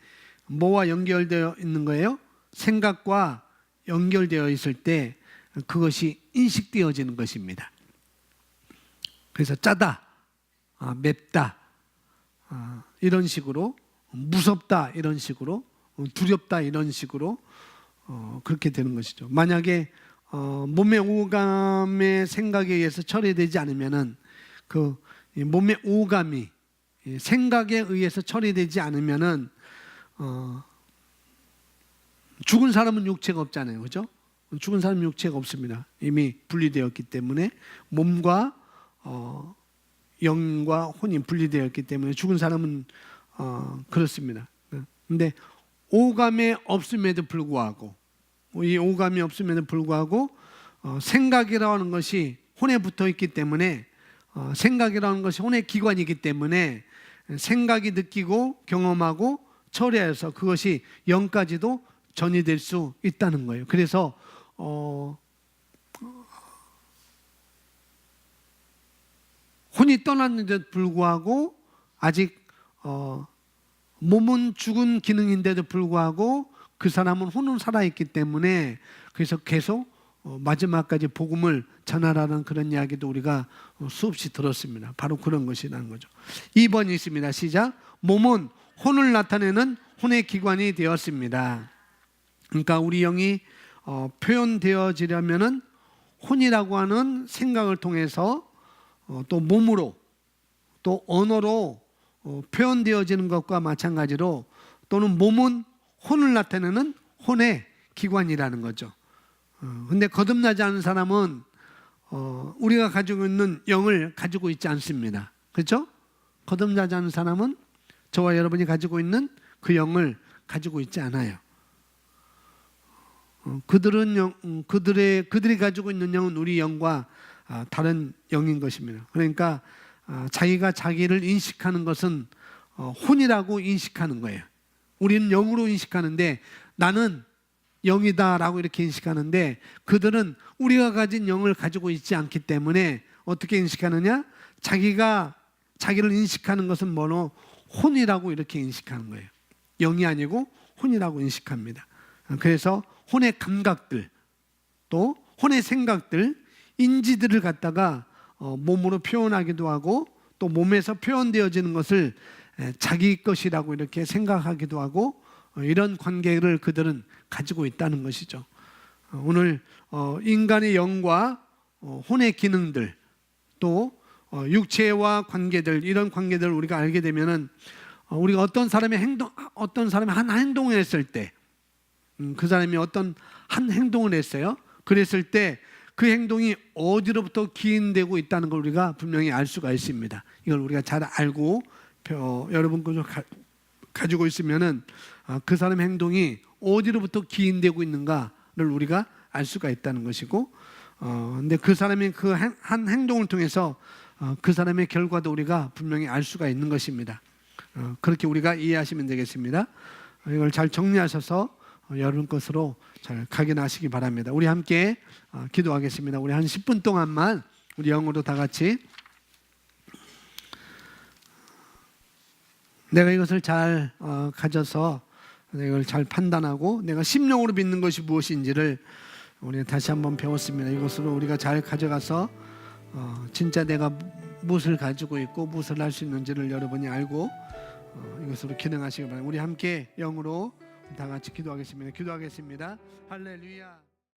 뭐와 연결되어 있는 거예요? 생각과 연결되어 있을 때 그것이 인식되어지는 것입니다. 그래서 짜다, 맵다, 이런 식으로, 무섭다 이런 식으로, 두렵다 이런 식으로 그렇게 되는 것이죠. 만약에 몸의 오감의 생각에 의해서 처리되지 않으면은 그 몸의 오감이 생각에 의해서 처리되지 않으면은 죽은 사람은 육체가 없잖아요, 그렇죠? 죽은 사람은 육체가 없습니다. 이미 분리되었기 때문에 몸과 영과 혼이 분리되었기 때문에 죽은 사람은 그렇습니다. 그런데 오감이 없음에도 불구하고 이 오감이 없음에도 불구하고 생각이라는 것이 혼에 붙어 있기 때문에 생각이라는 것이 혼의 기관이기 때문에 생각이 느끼고 경험하고 처리해서 그것이 영까지도 전이될 수 있다는 거예요. 그래서 혼이 떠났는데도 불구하고 아직 몸은 죽은 기능인데도 불구하고 그 사람은 혼은 살아있기 때문에 그래서 계속 마지막까지 복음을 전하라는 그런 이야기도 우리가 수없이 들었습니다. 바로 그런 것이라는 거죠. 2번이 있습니다. 시작. 몸은 혼을 나타내는 혼의 기관이 되었습니다. 그러니까 우리 영이 표현되어지려면은 혼이라고 하는 생각을 통해서 또 몸으로 또 언어로 표현되어지는 것과 마찬가지로 또는 몸은 혼을 나타내는 혼의 기관이라는 거죠. 근데 거듭나지 않은 사람은 우리가 가지고 있는 영을 가지고 있지 않습니다. 그렇죠? 거듭나지 않은 사람은 저와 여러분이 가지고 있는 그 영을 가지고 있지 않아요. 그들이 가지고 있는 영은 우리 영과 다른 영인 것입니다. 그러니까 자기가 자기를 인식하는 것은 혼이라고 인식하는 거예요. 우리는 영으로 인식하는데 나는 영이다라고 이렇게 인식하는데 그들은 우리가 가진 영을 가지고 있지 않기 때문에 어떻게 인식하느냐? 자기가 자기를 인식하는 것은 뭐로? 혼이라고 이렇게 인식하는 거예요. 영이 아니고 혼이라고 인식합니다. 그래서 혼의 감각들 또 혼의 생각들 인지들을 갖다가 몸으로 표현하기도 하고 또 몸에서 표현되어지는 것을 자기 것이라고 이렇게 생각하기도 하고 이런 관계를 그들은 가지고 있다는 것이죠. 오늘 인간의 영과 혼의 기능들 또 육체와 관계들 이런 관계들을 우리가 알게 되면은 우리가 어떤 사람의 한 행동을 했을 때 그 사람이 어떤 한 행동을 했어요. 그랬을 때 그 행동이 어디로부터 기인되고 있다는 걸 우리가 분명히 알 수가 있습니다. 이걸 우리가 잘 알고 여러분 가지고 있으면은 그 사람의 행동이 어디로부터 기인되고 있는가를 우리가 알 수가 있다는 것이고, 근데 그 사람의 그 한 행동을 통해서 그 사람의 결과도 우리가 분명히 알 수가 있는 것입니다. 그렇게 우리가 이해하시면 되겠습니다. 이걸 잘 정리하셔서 여러분 것으로 잘 각인하시기 바랍니다. 우리 함께 기도하겠습니다. 우리 한 10분 동안만 우리 영어로 다 같이 내가 이것을 잘 가져서 이걸 잘 판단하고 내가 심령으로 믿는 것이 무엇인지를 우리 다시 한번 배웠습니다. 이것으로 우리가 잘 가져가서 진짜 내가 무엇을 가지고 있고 무엇을 할 수 있는지를 여러분이 알고 이것으로 기능하시기 바랍니다. 우리 함께 영으로 다 같이 기도하겠습니다. 기도하겠습니다. 할렐루야.